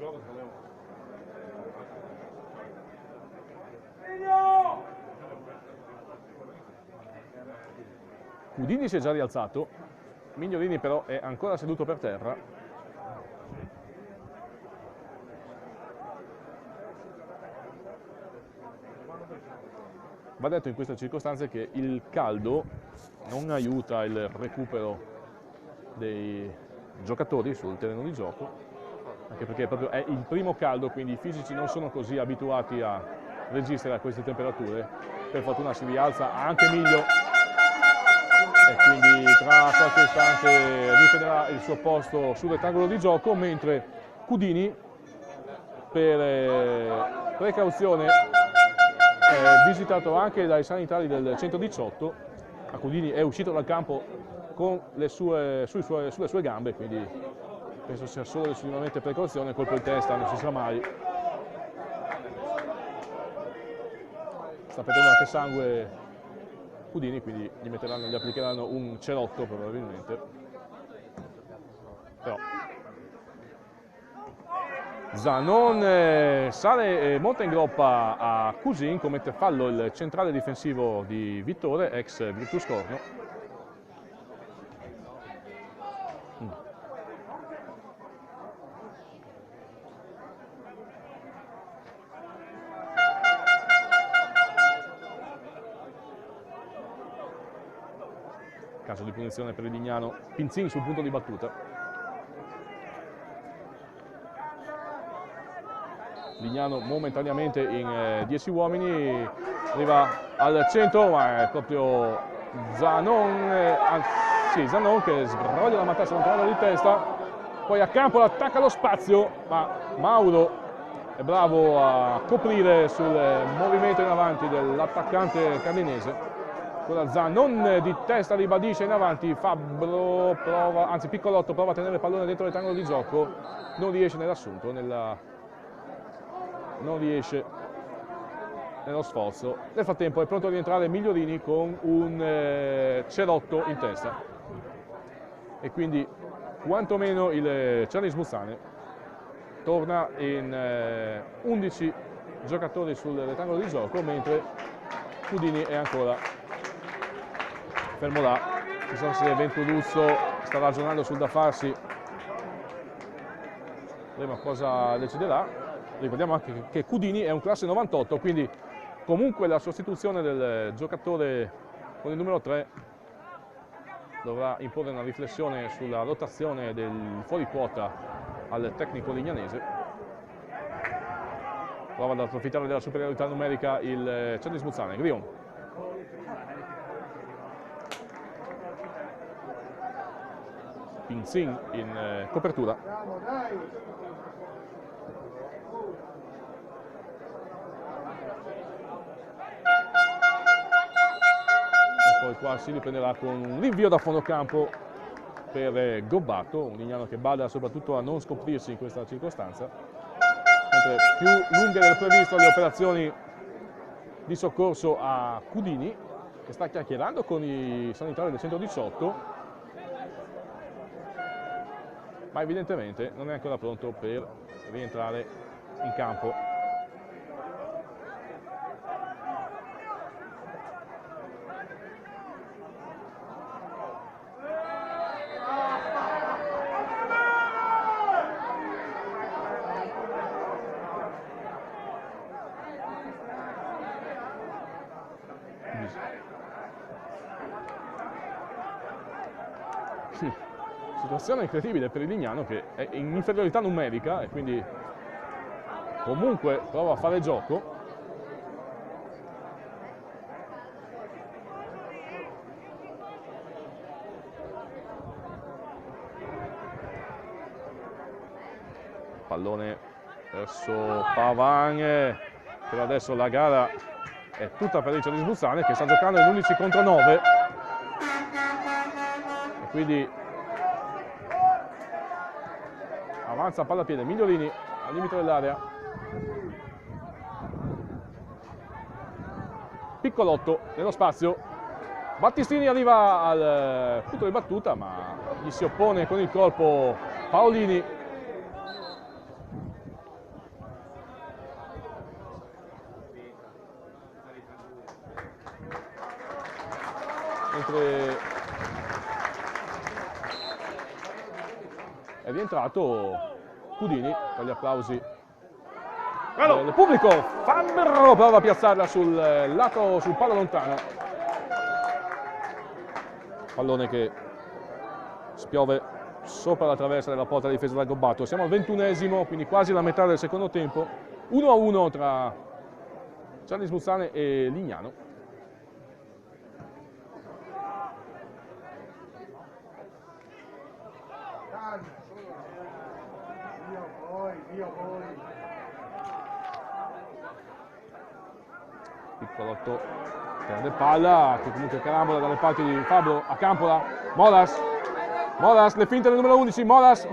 Cudini si è già rialzato, Migliorini però è ancora seduto per terra. Va detto in queste circostanze che il caldo non aiuta il recupero dei giocatori sul terreno di gioco, anche perché proprio è il primo caldo, quindi i fisici non sono così abituati a registrare a queste temperature. Per fortuna si rialza anche Miglio e quindi tra qualche istante riprenderà il suo posto sul rettangolo di gioco, mentre Cudini per precauzione visitato anche dai sanitari del 118. Cudini è uscito dal campo con sulle sue gambe, quindi penso sia solo esclusivamente precauzione, colpo di testa, non si sa mai. Sta perdendo anche sangue Cudini, quindi gli applicheranno un cerotto probabilmente. Però Zanon sale e monta in groppa a Cusin, commette fallo il centrale difensivo di Vittore, ex Virtus Corno. Caso di punizione per il Lignano, Pinzin sul punto di battuta. Lignano momentaneamente in 10 uomini, arriva al centro, ma è proprio Zanon, Zanon che sbroglia la matassa lontana di testa, poi a campo attacca lo spazio, ma Mauro è bravo a coprire sul movimento in avanti dell'attaccante carlinese. Con la Zanon di testa ribadisce in avanti, Fabbro prova, anzi Piccolotto prova a tenere il pallone dentro il rettangolo di gioco, non riesce nell'assunto, non riesce nello sforzo. Nel frattempo è pronto a rientrare Migliorini con un cerotto in testa e quindi quantomeno il Cernis Muzzane torna in 11 giocatori sul rettangolo di gioco, mentre Cudini è ancora fermo là. Chissà se Ventoluzzo sta ragionando sul da farsi, vedremo cosa deciderà. Ricordiamo anche che Cudini è un classe 98, quindi comunque la sostituzione del giocatore con il numero 3 dovrà imporre una riflessione sulla rotazione del fuori quota al tecnico lignanese. Prova ad approfittare della superiorità numerica il Cernis Muzzane. Grion. Pinzin in copertura. E poi qua si riprenderà con un rinvio da fondo campo per Gobbato, un Lignano che bada soprattutto a non scoprirsi in questa circostanza, mentre più lunghe del previsto le operazioni di soccorso a Cudini, che sta chiacchierando con i sanitari del 118, ma evidentemente non è ancora pronto per rientrare in campo. Situazione incredibile per il Lignano, che è in inferiorità numerica e quindi comunque prova a fare gioco. Pallone verso Pavan, per adesso la gara è tutta per il Cernis Muzzane, che sta giocando in 11 contro 9 e quindi avanza a pallapiede Migliorini al limite dell'area. Piccolotto nello spazio, Battistini arriva al punto di battuta, ma gli si oppone con il colpo Paolini. Mentre è rientrato Cudini con gli applausi del pubblico. Fabbro prova a piazzarla sul lato, sul palo lontano. Pallone che spiove sopra la traversa della porta difesa da Gobbato. Siamo al 21esimo, quindi quasi la metà del secondo tempo. 1-1 tra Gianni Smuzzane e Lignano. Piccolotto prende palla, che comunque carambola dalle parti di Fabbro a Campola. Molas, le finte del numero 11, Molas,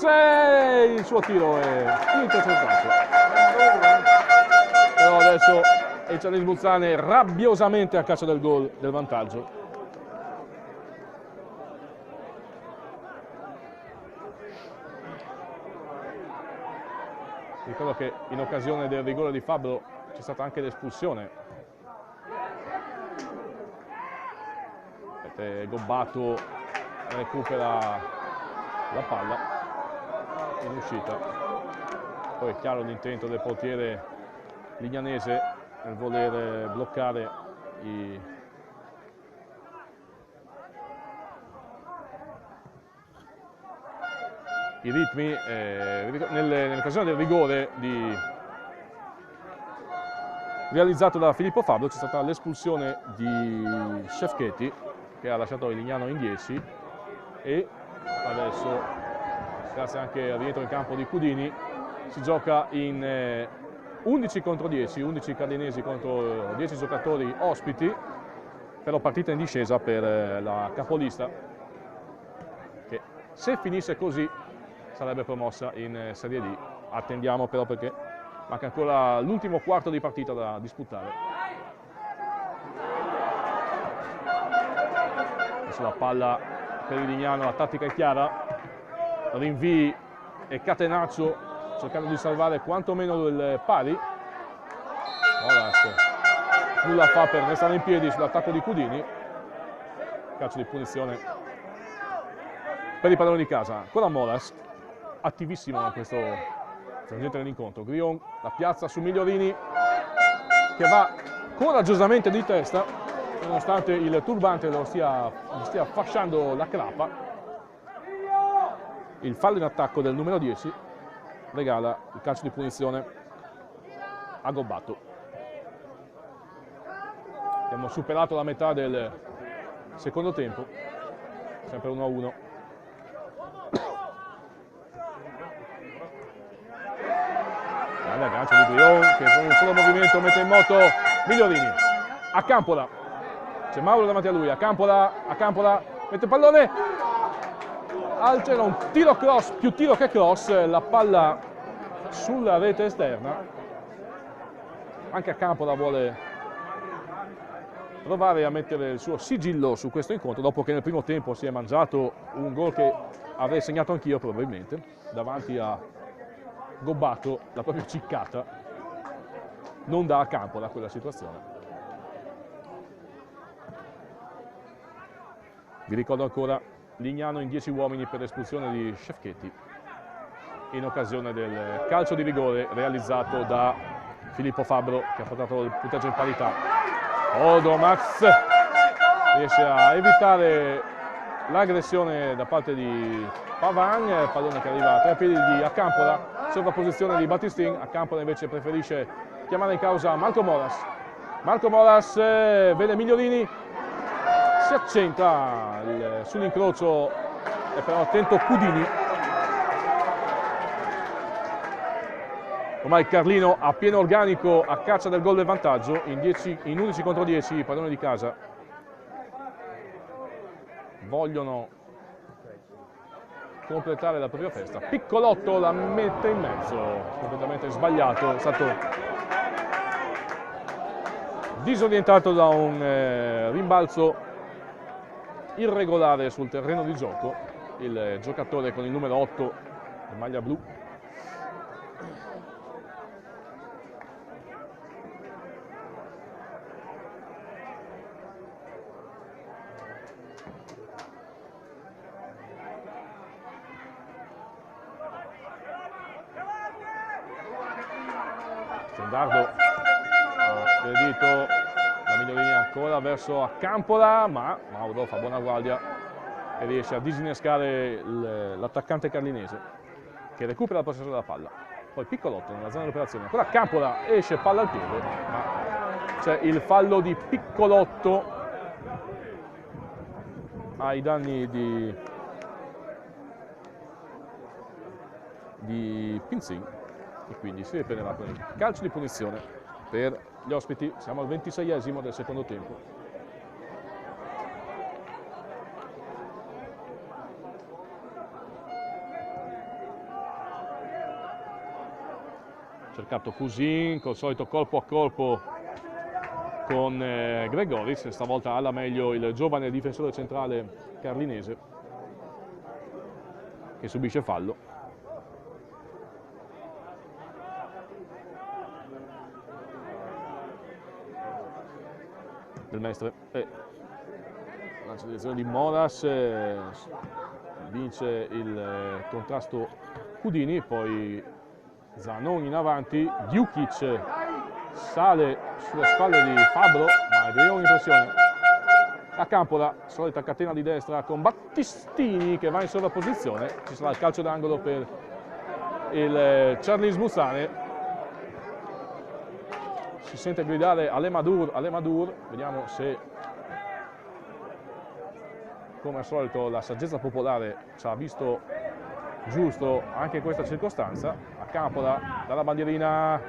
e il suo tiro è intercettato. Però adesso il Gianni Smuzzane rabbiosamente a caccia del gol del vantaggio. Ricordo che in occasione del rigore di Fabbro c'è stata anche l'espulsione. Gobbato recupera la palla in uscita. Poi è chiaro l'intento del portiere lignanese nel voler bloccare i ritmi. Nell'occasione del rigore realizzato da Filippo Fabbro c'è stata l'espulsione di Cefchetti, che ha lasciato il Lignano in 10, e adesso, grazie anche al rientro in campo di Cudini, si gioca in 11 contro 10, 11 cardinesi contro 10 giocatori ospiti, però partita in discesa per la capolista, che se finisse così sarebbe promossa in Serie D. Attendiamo però, perché manca ancora l'ultimo quarto di partita da disputare. Adesso la palla per il Lignano, la tattica è chiara, rinvii e catenaccio cercando di salvare quantomeno il pari. Nulla fa per restare in piedi sull'attacco di Cudini. Calcio di punizione per i padroni di casa. Ancora Molas, attivissimo in questo frangente dell'incontro. Grion la piazza su Migliorini, che va coraggiosamente di testa, nonostante il turbante gli stia fasciando la crapa. Il fallo in attacco del numero 10 regala il calcio di punizione a Gobbato. Abbiamo superato la metà del secondo tempo, sempre 1-1. Grande aggancio di Grion, che con un solo movimento mette in moto Migliorini. A Campola, c'è Mauro davanti a lui, a Campola, mette il pallone, c'era un tiro cross, più tiro che cross, la palla sulla rete esterna. Anche a Campola vuole provare a mettere il suo sigillo su questo incontro, dopo che nel primo tempo si è mangiato un gol che avrei segnato anch'io probabilmente, davanti a Gobbato, la propria ciccata non dà a Campola quella situazione. Vi ricordo ancora Lignano in 10 uomini per l'espulsione di Cefchetti in occasione del calcio di rigore realizzato da Filippo Fabbro, che ha portato il punteggio in parità. Max riesce a evitare l'aggressione da parte di Pavan, pallone che arriva a 3 piedi di Accampola, sovrapposizione di Battistin. Accampola invece preferisce chiamare in causa Marco Moras, vede Migliorini, si accenta sull'incrocio, e però attento Cudini. Ormai Carlino a pieno organico a caccia del gol del vantaggio, in 11 contro 10 i padroni di casa vogliono completare la propria festa. Piccolotto la mette in mezzo, completamente sbagliato, è stato disorientato da un rimbalzo irregolare sul terreno di gioco il giocatore con il numero 8 in maglia blu. Dardo ha spedito la Migliorini ancora verso Accampola, ma Mauro fa buona guardia e riesce a disinnescare l'attaccante carlinese, che recupera il possesso della palla. Poi Piccolotto nella zona dell'operazione, ancora Accampola, esce palla al piede, ma c'è il fallo di Piccolotto ai danni di Pinzin, e quindi si riprenderà con il calcio di punizione per gli ospiti. Siamo al 26esimo del secondo tempo. Cercato Cusin col solito colpo a colpo con Gregoris, stavolta alla meglio il giovane difensore centrale carlinese che subisce fallo. Del Mestre, lancia direzione di Moras, vince il contrasto Cudini, poi Zanon in avanti, Djukic sale sulle spalle di Fabbro, ma Grioni in pressione. Accampola, solita catena di destra con Battistini che va in sovrapposizione, ci sarà il calcio d'angolo per il Charlis Mussane. Si sente gridare Alemadur, vediamo se, come al solito, la saggezza popolare ci ha visto giusto anche in questa circostanza. Accampola dalla bandierina,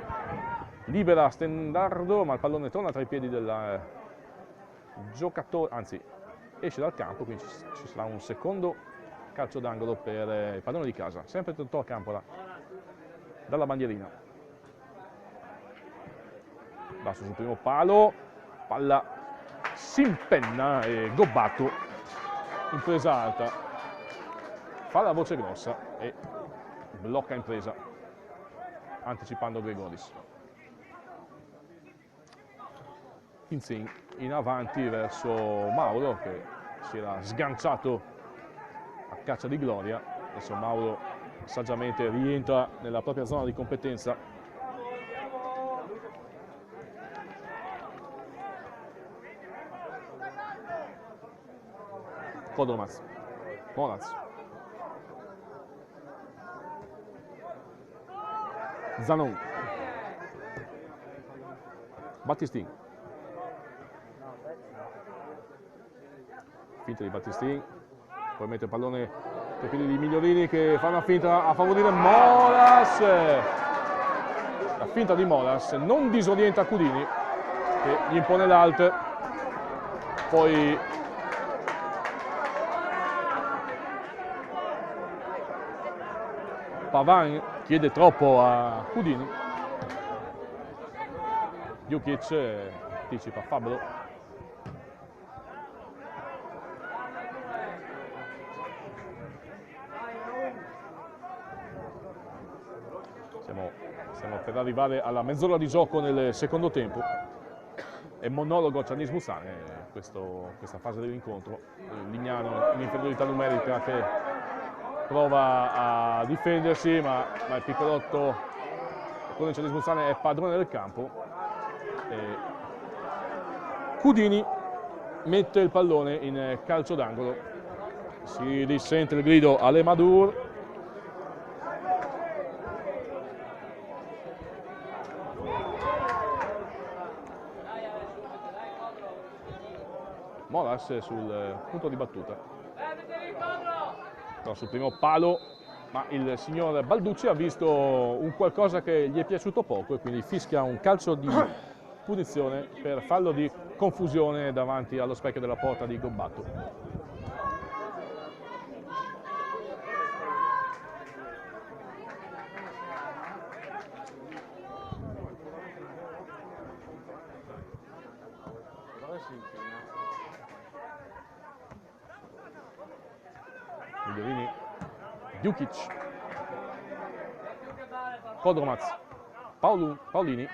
libera Stendardo, ma il pallone torna tra i piedi del giocatore, anzi esce dal campo, quindi ci sarà un secondo calcio d'angolo per il padrone di casa, sempre Totò Accampola dalla bandierina. Basso sul primo palo, palla si impenna e Gobbato in presa alta fa la voce grossa e blocca in presa, anticipando Gregoris. Pinzin in avanti verso Mauro che si era sganciato a caccia di gloria. Adesso Mauro saggiamente rientra nella propria zona di competenza. Kodomas, Moraz, Zanon, Battistin, finta di Battistin, poi mette il pallone per piedi di Migliorini che fa una finta a favorire Moras. La finta di Moras non disorienta Cudini che gli impone l'alt, poi Pavan chiede troppo a Cudini, Djukic anticipa Fabbro, stiamo per arrivare alla mezz'ora di gioco nel secondo tempo. È monologo Charlis Mussane questa fase dell'incontro. Lignano in inferiorità numerica che prova a difendersi, ma il Piccolotto con il Charlis Mussane è padrone del campo. Cudini mette il pallone in calcio d'angolo, si risente il grido Alemadur. Moras sul punto di battuta. Sul primo palo, ma il signor Balducci ha visto un qualcosa che gli è piaciuto poco e quindi fischia un calcio di punizione per fallo di confusione davanti allo specchio della porta di Gobbato. Migliorini, Djukic, Kodromaz, Paolini,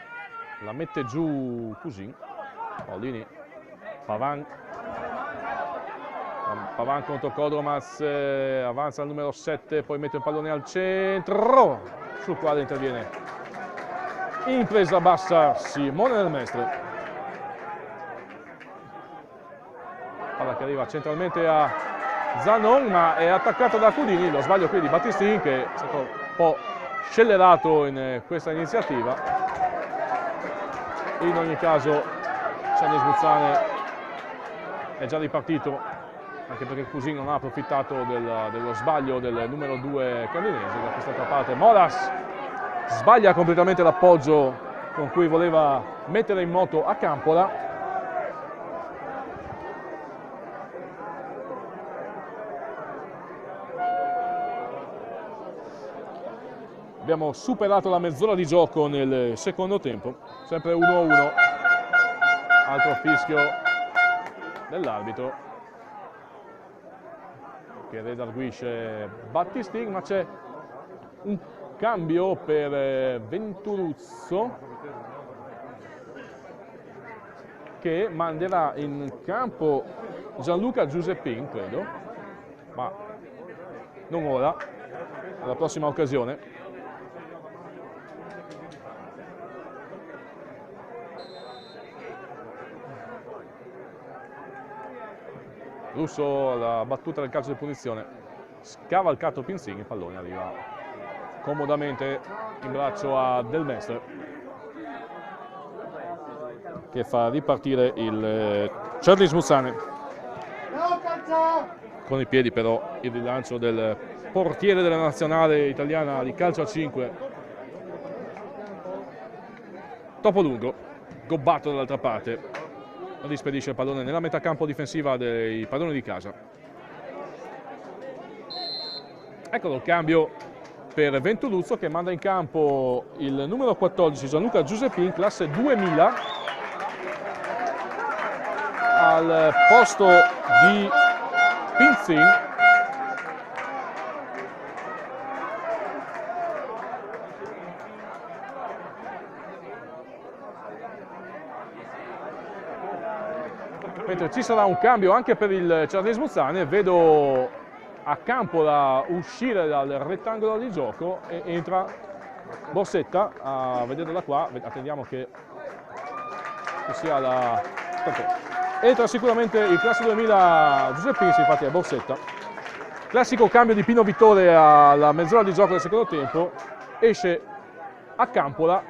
la mette giù Cusin, Paolini, Pavan contro Kodromaz, avanza al numero 7, poi mette il pallone al centro, sul quale interviene In presa bassa Simone Del Mestre. Palla che arriva centralmente a Zanon, ma è attaccato da Cudini. Lo sbaglio qui di Battistin, che è stato un po' scellerato in questa iniziativa. In ogni caso Cernez Buzzane è già ripartito, anche perché così non ha approfittato dello sbaglio del numero 2 carlinese. Da quest'altra parte Moras sbaglia completamente l'appoggio con cui voleva mettere in moto a Campola. Abbiamo superato la mezz'ora di gioco nel secondo tempo, sempre 1-1, altro fischio dell'arbitro che redarguisce Battistin, ma c'è un cambio per Venturuzzo che manderà in campo Gianluca Giuseppin, credo, ma non ora, alla prossima occasione. Russo alla battuta del calcio di punizione, scavalcato Pinzin, il pallone arriva comodamente in braccio a Del Mestre, che fa ripartire il Cernez Buzzane. Con i piedi però il rilancio del portiere della nazionale italiana di calcio a 5. Topolungo, gobbato dall'altra parte, rispedisce il pallone nella metà campo difensiva dei padroni di casa. Eccolo il cambio per Venturuzzo, che manda in campo il numero 14 Gianluca Giuseppin, classe 2000, al posto di Pinzin. Mentre ci sarà un cambio anche per il Cernez Buzzane, vedo a Campola uscire dal rettangolo di gioco e entra Borsetta. A vederlo da qua, attendiamo che sia la... Entra sicuramente il classe 2000 Giuseppini, infatti è Borsetta. Classico cambio di Pino Vittore alla mezz'ora di gioco del secondo tempo, esce a Campola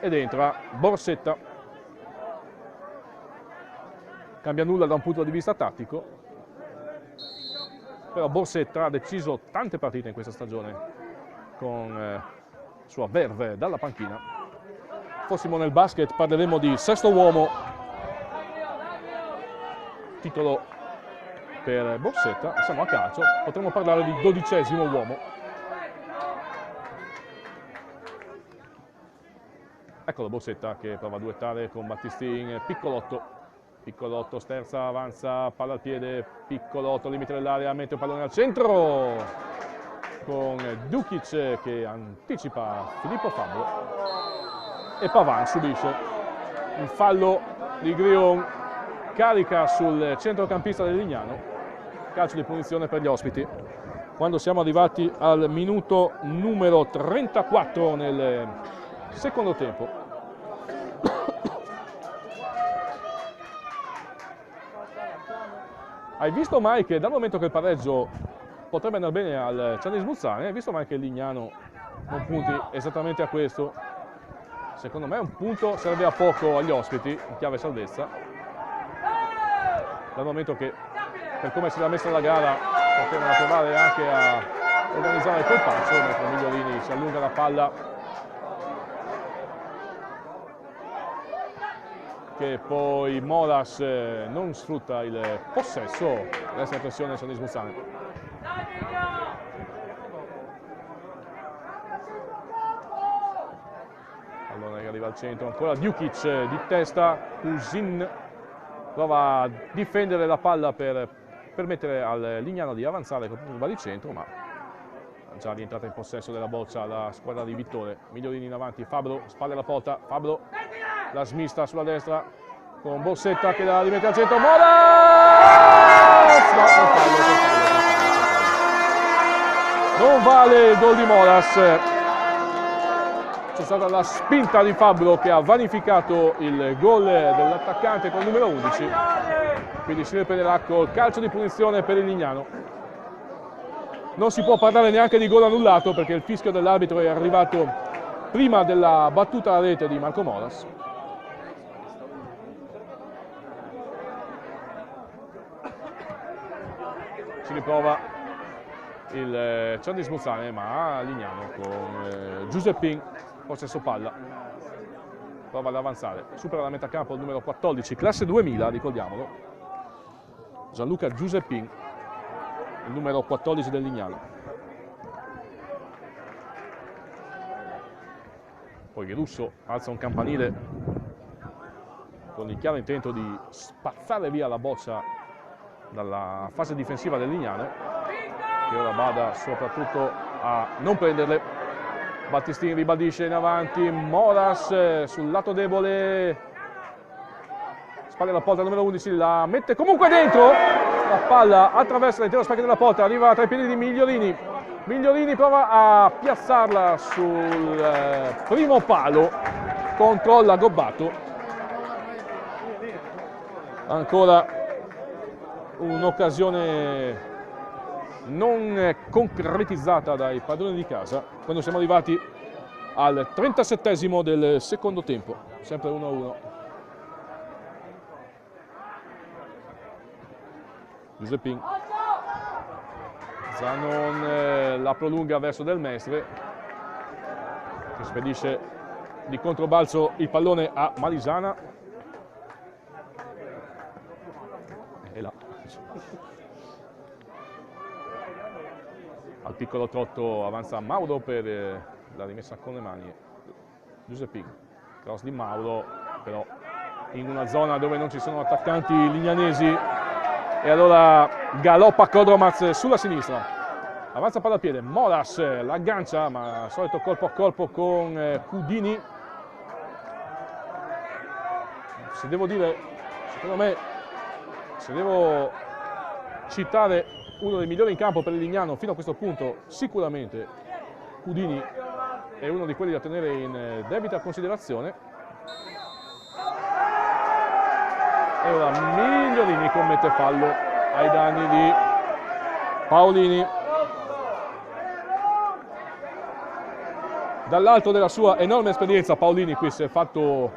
ed entra Borsetta. Cambia nulla da un punto di vista tattico, però Borsetta ha deciso tante partite in questa stagione con sua verve dalla panchina. Fossimo nel basket parleremo di sesto uomo, titolo per Borsetta. Siamo a calcio, potremmo parlare di 12° uomo. Eccolo Borsetta che prova a duettare con Battistin. Piccolotto sterza, avanza, palla al piede, Piccolotto, limite dell'area, mette un pallone al centro con Dukic che anticipa Filippo Fabro e Pavan subisce un fallo di Grion, carica sul centrocampista del Lignano, calcio di punizione per gli ospiti. Quando siamo arrivati al minuto numero 34 nel secondo tempo. Hai visto mai che dal momento che il pareggio potrebbe andare bene al Cernez Buzzane, hai visto mai che il Lignano non punti esattamente a questo? Secondo me un punto serve a poco agli ospiti in chiave salvezza, dal momento che per come si era messa la gara potevano provare anche a organizzare il colpaccio, mentre Migliorini si allunga la palla che poi Moras non sfrutta il possesso, resta in pressione Cernez Buzzane. Allora che arriva al centro, ancora Dukic di testa, Kusin prova a difendere la palla per permettere al Lignano di avanzare con curva di centro, ma già rientrata in possesso della boccia la squadra di Vittore. Migliorini in avanti, Fabro, spalle alla porta, Fabro la smista sulla destra con Borsetta che la rimette al centro, Moras! No, non vale il gol di Moras. c'è stata la spinta di Fabbro che ha vanificato il gol dell'attaccante con il numero 11, quindi si riprenderà col calcio di punizione per il Lignano. Non si può parlare neanche di gol annullato perché il fischio dell'arbitro è arrivato prima della battuta alla rete di Marco Moras. Si riprova il Cianis Muzzane, ma Lignano con Giuseppin, possesso palla, prova ad avanzare, supera la metà campo il numero 14, classe 2000, ricordiamolo, Gianluca Giuseppin, il numero 14 del Lignano. Poi Russo alza un campanile con il chiaro intento di spazzare via la boccia dalla fase difensiva del Lignano, che ora bada soprattutto a non prenderle. Battistini ribadisce in avanti, Moras sul lato debole, spalla la porta numero 11, la mette comunque dentro, la palla attraversa l'intero specchio della porta, arriva tra i piedi di Migliorini. Migliorini prova a piazzarla sul primo palo, controlla Gobbato. Ancora un'occasione non concretizzata dai padroni di casa quando siamo arrivati al 37esimo del secondo tempo, sempre 1-1. Giuseppin, Zanon la prolunga verso Del Mestre, che spedisce di controbalzo il pallone a Malisana. E là. Al piccolo trotto avanza Mauro per la rimessa con le mani. Giuseppin, cross di Mauro, però in una zona dove non ci sono attaccanti lignanesi, e allora galoppa Kodromaz sulla sinistra. Avanza palla a piede, Moras l'aggancia, ma solito colpo a colpo con Cudini. Se devo dire, secondo me, se devo citare uno dei migliori in campo per il Lignano fino a questo punto, sicuramente Cudini è uno di quelli da tenere in debita considerazione. E ora Migliorini commette fallo ai danni di Paolini. Dall'alto della sua enorme esperienza Paolini qui si è fatto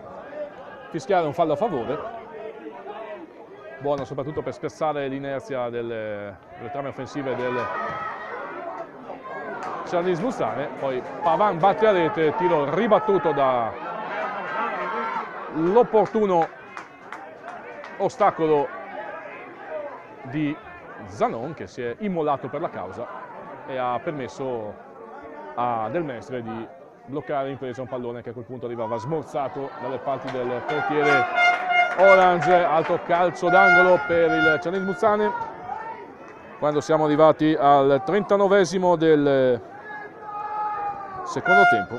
fischiare un fallo a favore. Buono soprattutto per spezzare l'inerzia delle trame offensive del Cianis Muzzane. Poi Pavan batte a rete, tiro ribattuto da l'opportuno ostacolo di Zanon, che si è immolato per la causa e ha permesso a Del Mestre di bloccare in presa un pallone che a quel punto arrivava smorzato dalle parti del portiere Orange. Alto calcio d'angolo per il Cianis Muzzane quando siamo arrivati al 39esimo del secondo tempo.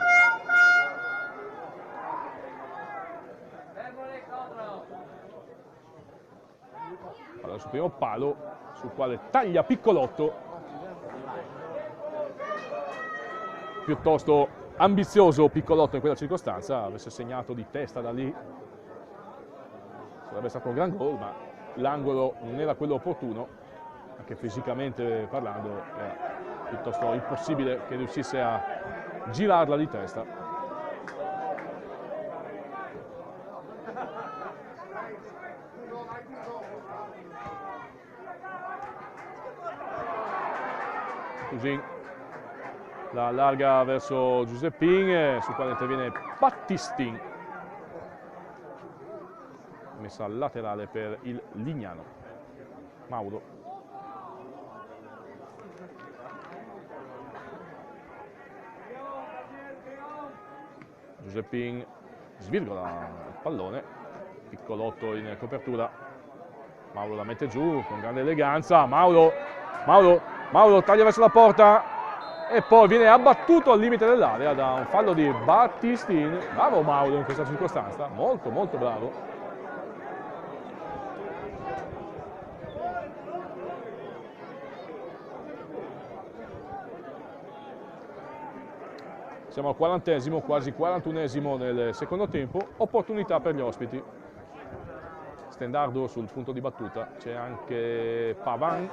Allora, sul primo palo, sul quale taglia Piccolotto, piuttosto ambizioso Piccolotto in quella circostanza, avesse segnato di testa da lì sarebbe stato un gran gol, ma l'angolo non era quello opportuno, anche fisicamente parlando era piuttosto impossibile che riuscisse a girarla di testa. Così la allarga verso Giuseppin, sul quale interviene Battistin. Messa laterale per il Lignano. Mauro. Giuseppin svirgola il pallone. Piccolotto in copertura. Mauro la mette giù con grande eleganza. Mauro taglia verso la porta e poi viene abbattuto al limite dell'area da un fallo di Battistin. Bravo Mauro in questa circostanza, molto molto bravo. Siamo al 40esimo, quasi 41esimo nel secondo tempo, opportunità per gli ospiti. Stendardo sul punto di battuta, c'è anche Pavan,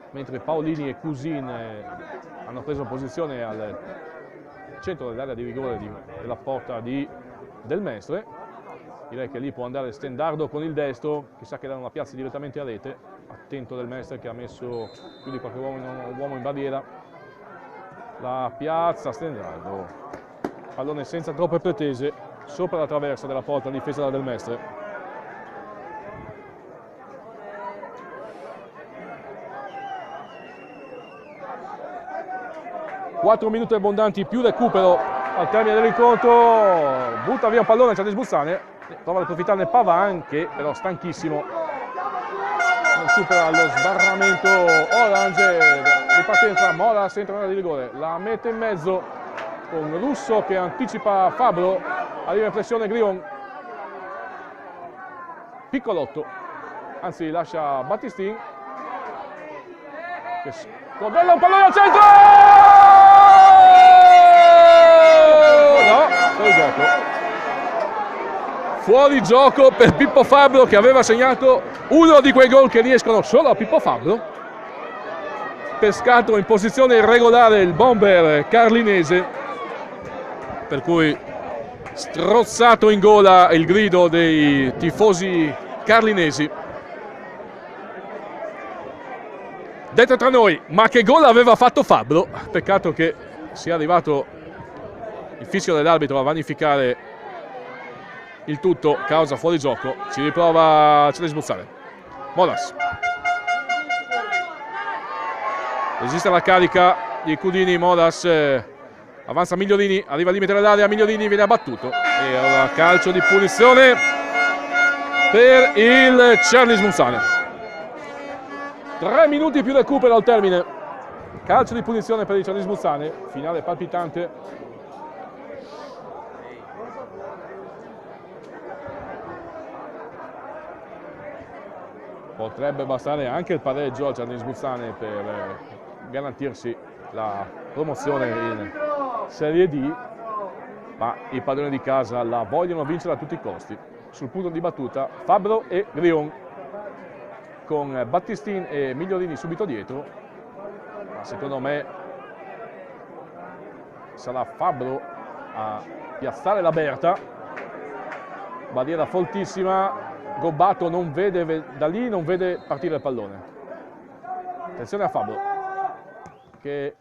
mentre Paolini e Cusin hanno preso posizione al centro dell'area di rigore della porta del Mestre. Direi che lì può andare Stendardo con il destro, chissà che dà una piazza direttamente a rete. Attento del Mestre che ha messo più di qualche uomo in barriera. La piazza Stendardo, pallone senza troppe pretese, sopra la traversa della porta difesa da Del Mestre. Quattro minuti abbondanti più recupero al termine dell'incontro. Butta via un pallone Charles Bussane, prova ad approfittarne Pavan che però stanchissimo non supera lo sbarramento Orange. Ripartenza, Moras entra nella di rigore, la mette in mezzo con Russo che anticipa Fabro, arriva in pressione Grion, piccolotto, anzi lascia Battistin che scodella un pallone al centro! No, fuori gioco. Fuori gioco per Pippo Fabro che aveva segnato uno di quei gol che riescono solo a Pippo Fabro. Pescato in posizione irregolare il bomber carlinese, per cui strozzato in gola il grido dei tifosi carlinesi. Detto tra noi, ma che gol aveva fatto Fabro? Peccato che sia arrivato il fischio dell'arbitro a vanificare il tutto, causa fuori gioco. Ci riprova Charles Bussane. Molas. Resiste alla carica di Cudini, Molas avanza Migliorini, arriva al limite dell'area, Migliorini viene abbattuto e ora calcio di punizione per il Charles Bussane. 3 minuti più recupero al termine, calcio di punizione per il Charles Bussane, finale palpitante. Potrebbe bastare anche il pareggio al Charles Bussane per garantirsi la promozione in Serie D, ma i padroni di casa la vogliono vincere a tutti i costi. Sul punto di battuta Fabro e Grion, con Battistin e Migliorini subito dietro, ma secondo me sarà Fabro a piazzare la Berta, barriera foltissima, Gobbato non vede, da lì non vede partire il pallone. Attenzione a Fabro che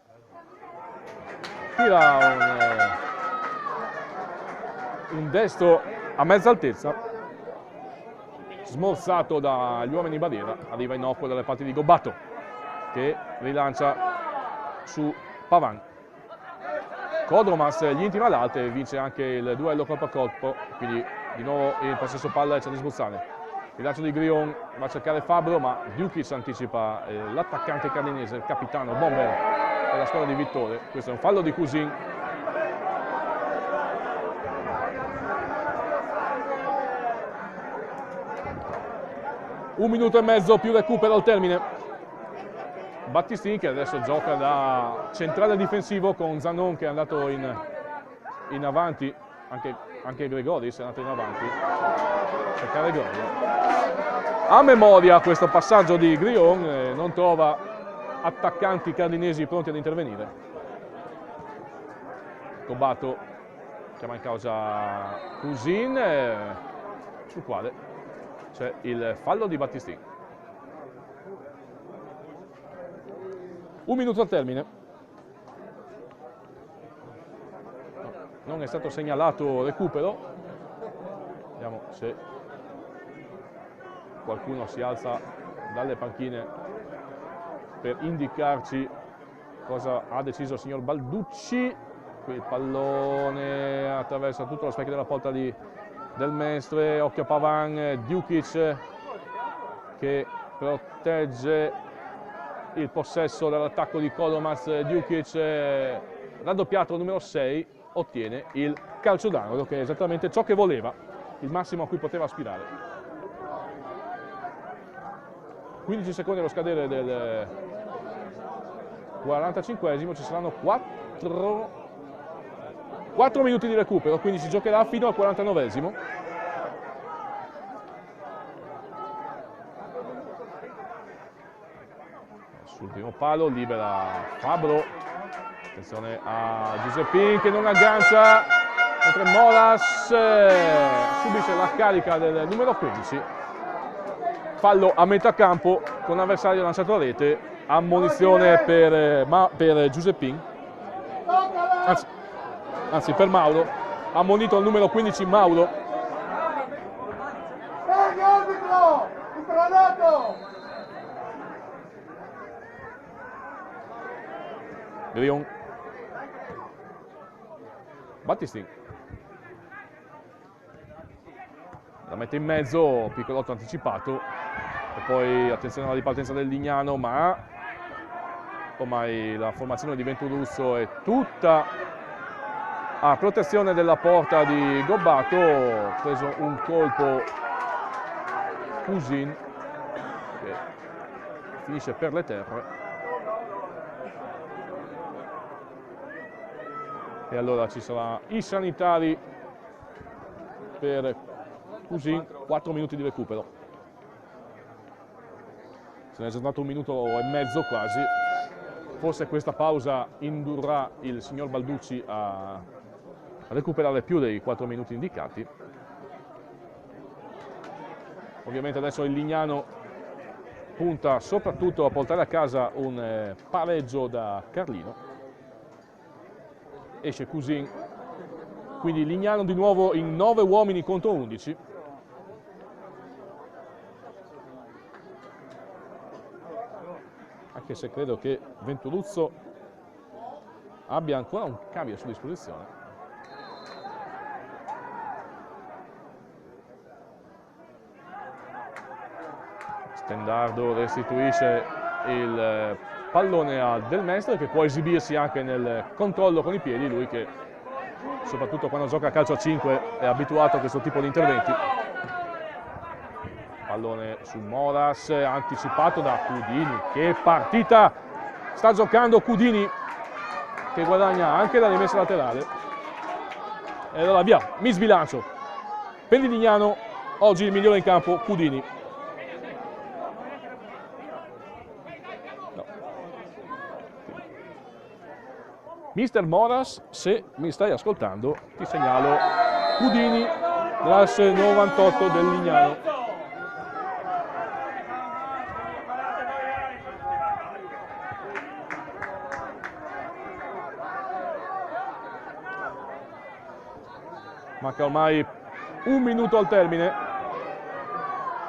tira un destro a mezza altezza, smorzato dagli uomini in barriera, arriva innocuo dalle parti di Gobbato che rilancia su Pavan. Kodromas gli intima l'altro e vince anche il duello corpo a corpo, quindi di nuovo il possesso palla è Charles Bussane. Il lancio di Grion va a cercare Fabro, ma Dukic anticipa l'attaccante carlinese, il capitano, il bomber della squadra di Vittore. Questo è un fallo di Cusin. Un minuto e mezzo più recupero al termine. Battistin che adesso gioca da centrale difensivo con Zanon che è andato in avanti, anche Gregoris è andato in avanti a cercare gol. A memoria questo passaggio di Grion, non trova attaccanti carlinesi pronti ad intervenire. Gobbato chiama in causa Cusin, sul quale c'è il fallo di Battistin. Un minuto al termine. Non è stato segnalato recupero. Vediamo se qualcuno si alza dalle panchine per indicarci cosa ha deciso il signor Balducci. Qui il pallone attraversa tutto lo specchio della porta del Mestre. Occhio a Pavan, Dukic che protegge il possesso dall'attacco di Kodromas. Dukic raddoppiato numero 6 ottiene il calcio d'angolo, che è esattamente ciò che voleva, il massimo a cui poteva aspirare. 15 secondi allo scadere del 45esimo, ci saranno 4 minuti di recupero, quindi si giocherà fino al 49esimo. Sul primo palo libera Fabro, attenzione a Giuseppin che non aggancia, mentre Moras subisce la carica del numero 15. Fallo a metà campo con avversario lanciato a rete, ammonizione per Giuseppin, anzi per Mauro, ammonito il numero 15 Mauro. Grion, Battistin la mette in mezzo, piccolotto anticipato, e poi attenzione alla ripartenza del Lignano, ma ormai la formazione di Venturusso è tutta a protezione della porta di Gobbato. Preso un colpo Cusin che finisce per le terre. E allora ci saranno i sanitari per Cusin, 4 minuti di recupero. Se ne è giocato 1 minuto e mezzo quasi. Forse questa pausa indurrà il signor Balducci a recuperare più dei 4 minuti indicati. Ovviamente adesso il Lignano punta soprattutto a portare a casa un pareggio da Carlino. Esce Cusin, quindi Lignano di nuovo in 9 uomini contro 11. Anche se credo che Venturuzzo abbia ancora un cambio a sua disposizione. Stendardo restituisce il pallone a Del Mestre, che può esibirsi anche nel controllo con i piedi, lui che soprattutto quando gioca a calcio a 5 è abituato a questo tipo di interventi. Pallone su Moras, anticipato da Cudini. Che partita sta giocando Cudini, che guadagna anche la rimessa laterale. E allora via, mi sbilancio. Per il Lignano oggi il migliore in campo Cudini. Mister Moras, se mi stai ascoltando, ti segnalo Cudini, classe 98 del Lignano. Manca ormai 1 minuto al termine,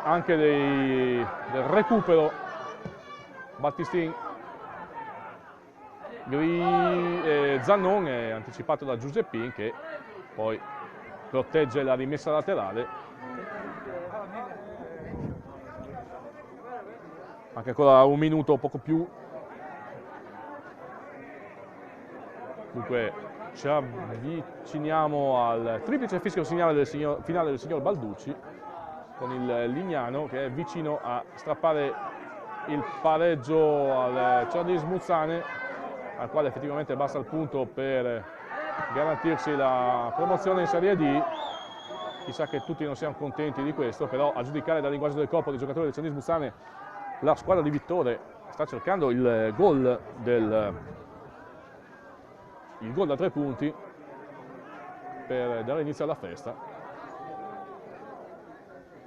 anche del recupero. Battistin, Zannon è anticipato da Giuseppin, che poi protegge la rimessa laterale. Anche ancora 1 minuto o poco più. Dunque ci avviciniamo al triplice fischio finale del signor Balducci, con il Lignano che è vicino a strappare il pareggio al Cernis Muzzane, al quale effettivamente basta il punto per garantirsi la promozione in Serie D. Chissà che tutti non siano contenti di questo, però a giudicare dal linguaggio del corpo dei giocatori del Cernis Muzzane, la squadra di Vittore sta cercando il gol da 3 punti per dare inizio alla festa.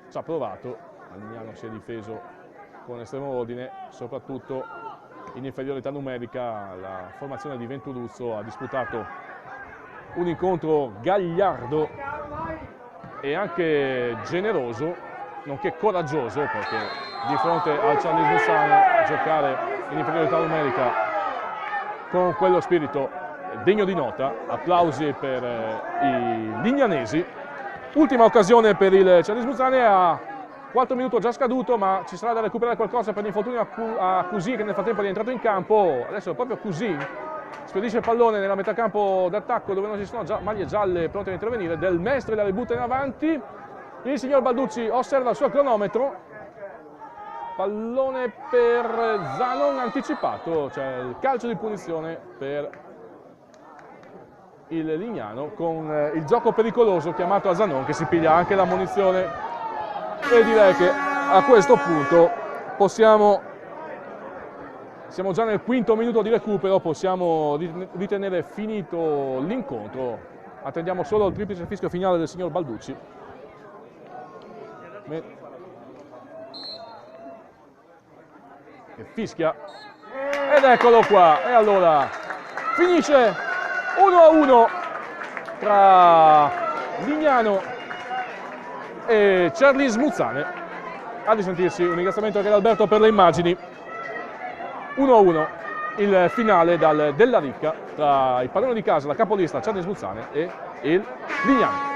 Ci ha provato, Lignano si è difeso con estremo ordine, soprattutto in inferiorità numerica. La formazione di Venturuzzo ha disputato un incontro gagliardo e anche generoso, nonché coraggioso, perché di fronte al Cernis Muzzane giocare in inferiorità numerica con quello spirito degno di nota. Applausi per i lignanesi. Ultima occasione per il Cernis Muzzane, a 4 minuti già scaduto, ma ci sarà da recuperare qualcosa per l'infortunio a Cusin, che nel frattempo è rientrato in campo. Adesso è proprio Cusin, spedisce il pallone nella metà campo d'attacco, dove non ci sono già maglie gialle pronte a intervenire. Del Mestre la ributta in avanti. Il signor Balducci osserva il suo cronometro pallone per Zanon anticipato, cioè il calcio di punizione per il Lignano con il gioco pericoloso chiamato a Zanon, che si piglia anche la munizione, e direi che a questo punto siamo già nel quinto minuto di recupero, possiamo ritenere finito l'incontro. Attendiamo solo il triplice fischio finale del signor Balducci. Che fischia, ed eccolo qua, e allora finisce 1-1 tra Lignano e Charlie Smuzzane. A risentirsi, un ringraziamento anche ad Alberto per le immagini. 1-1 il finale della Ricca tra il padrone di casa, la capolista Charlie Smuzzane, e il Lignano.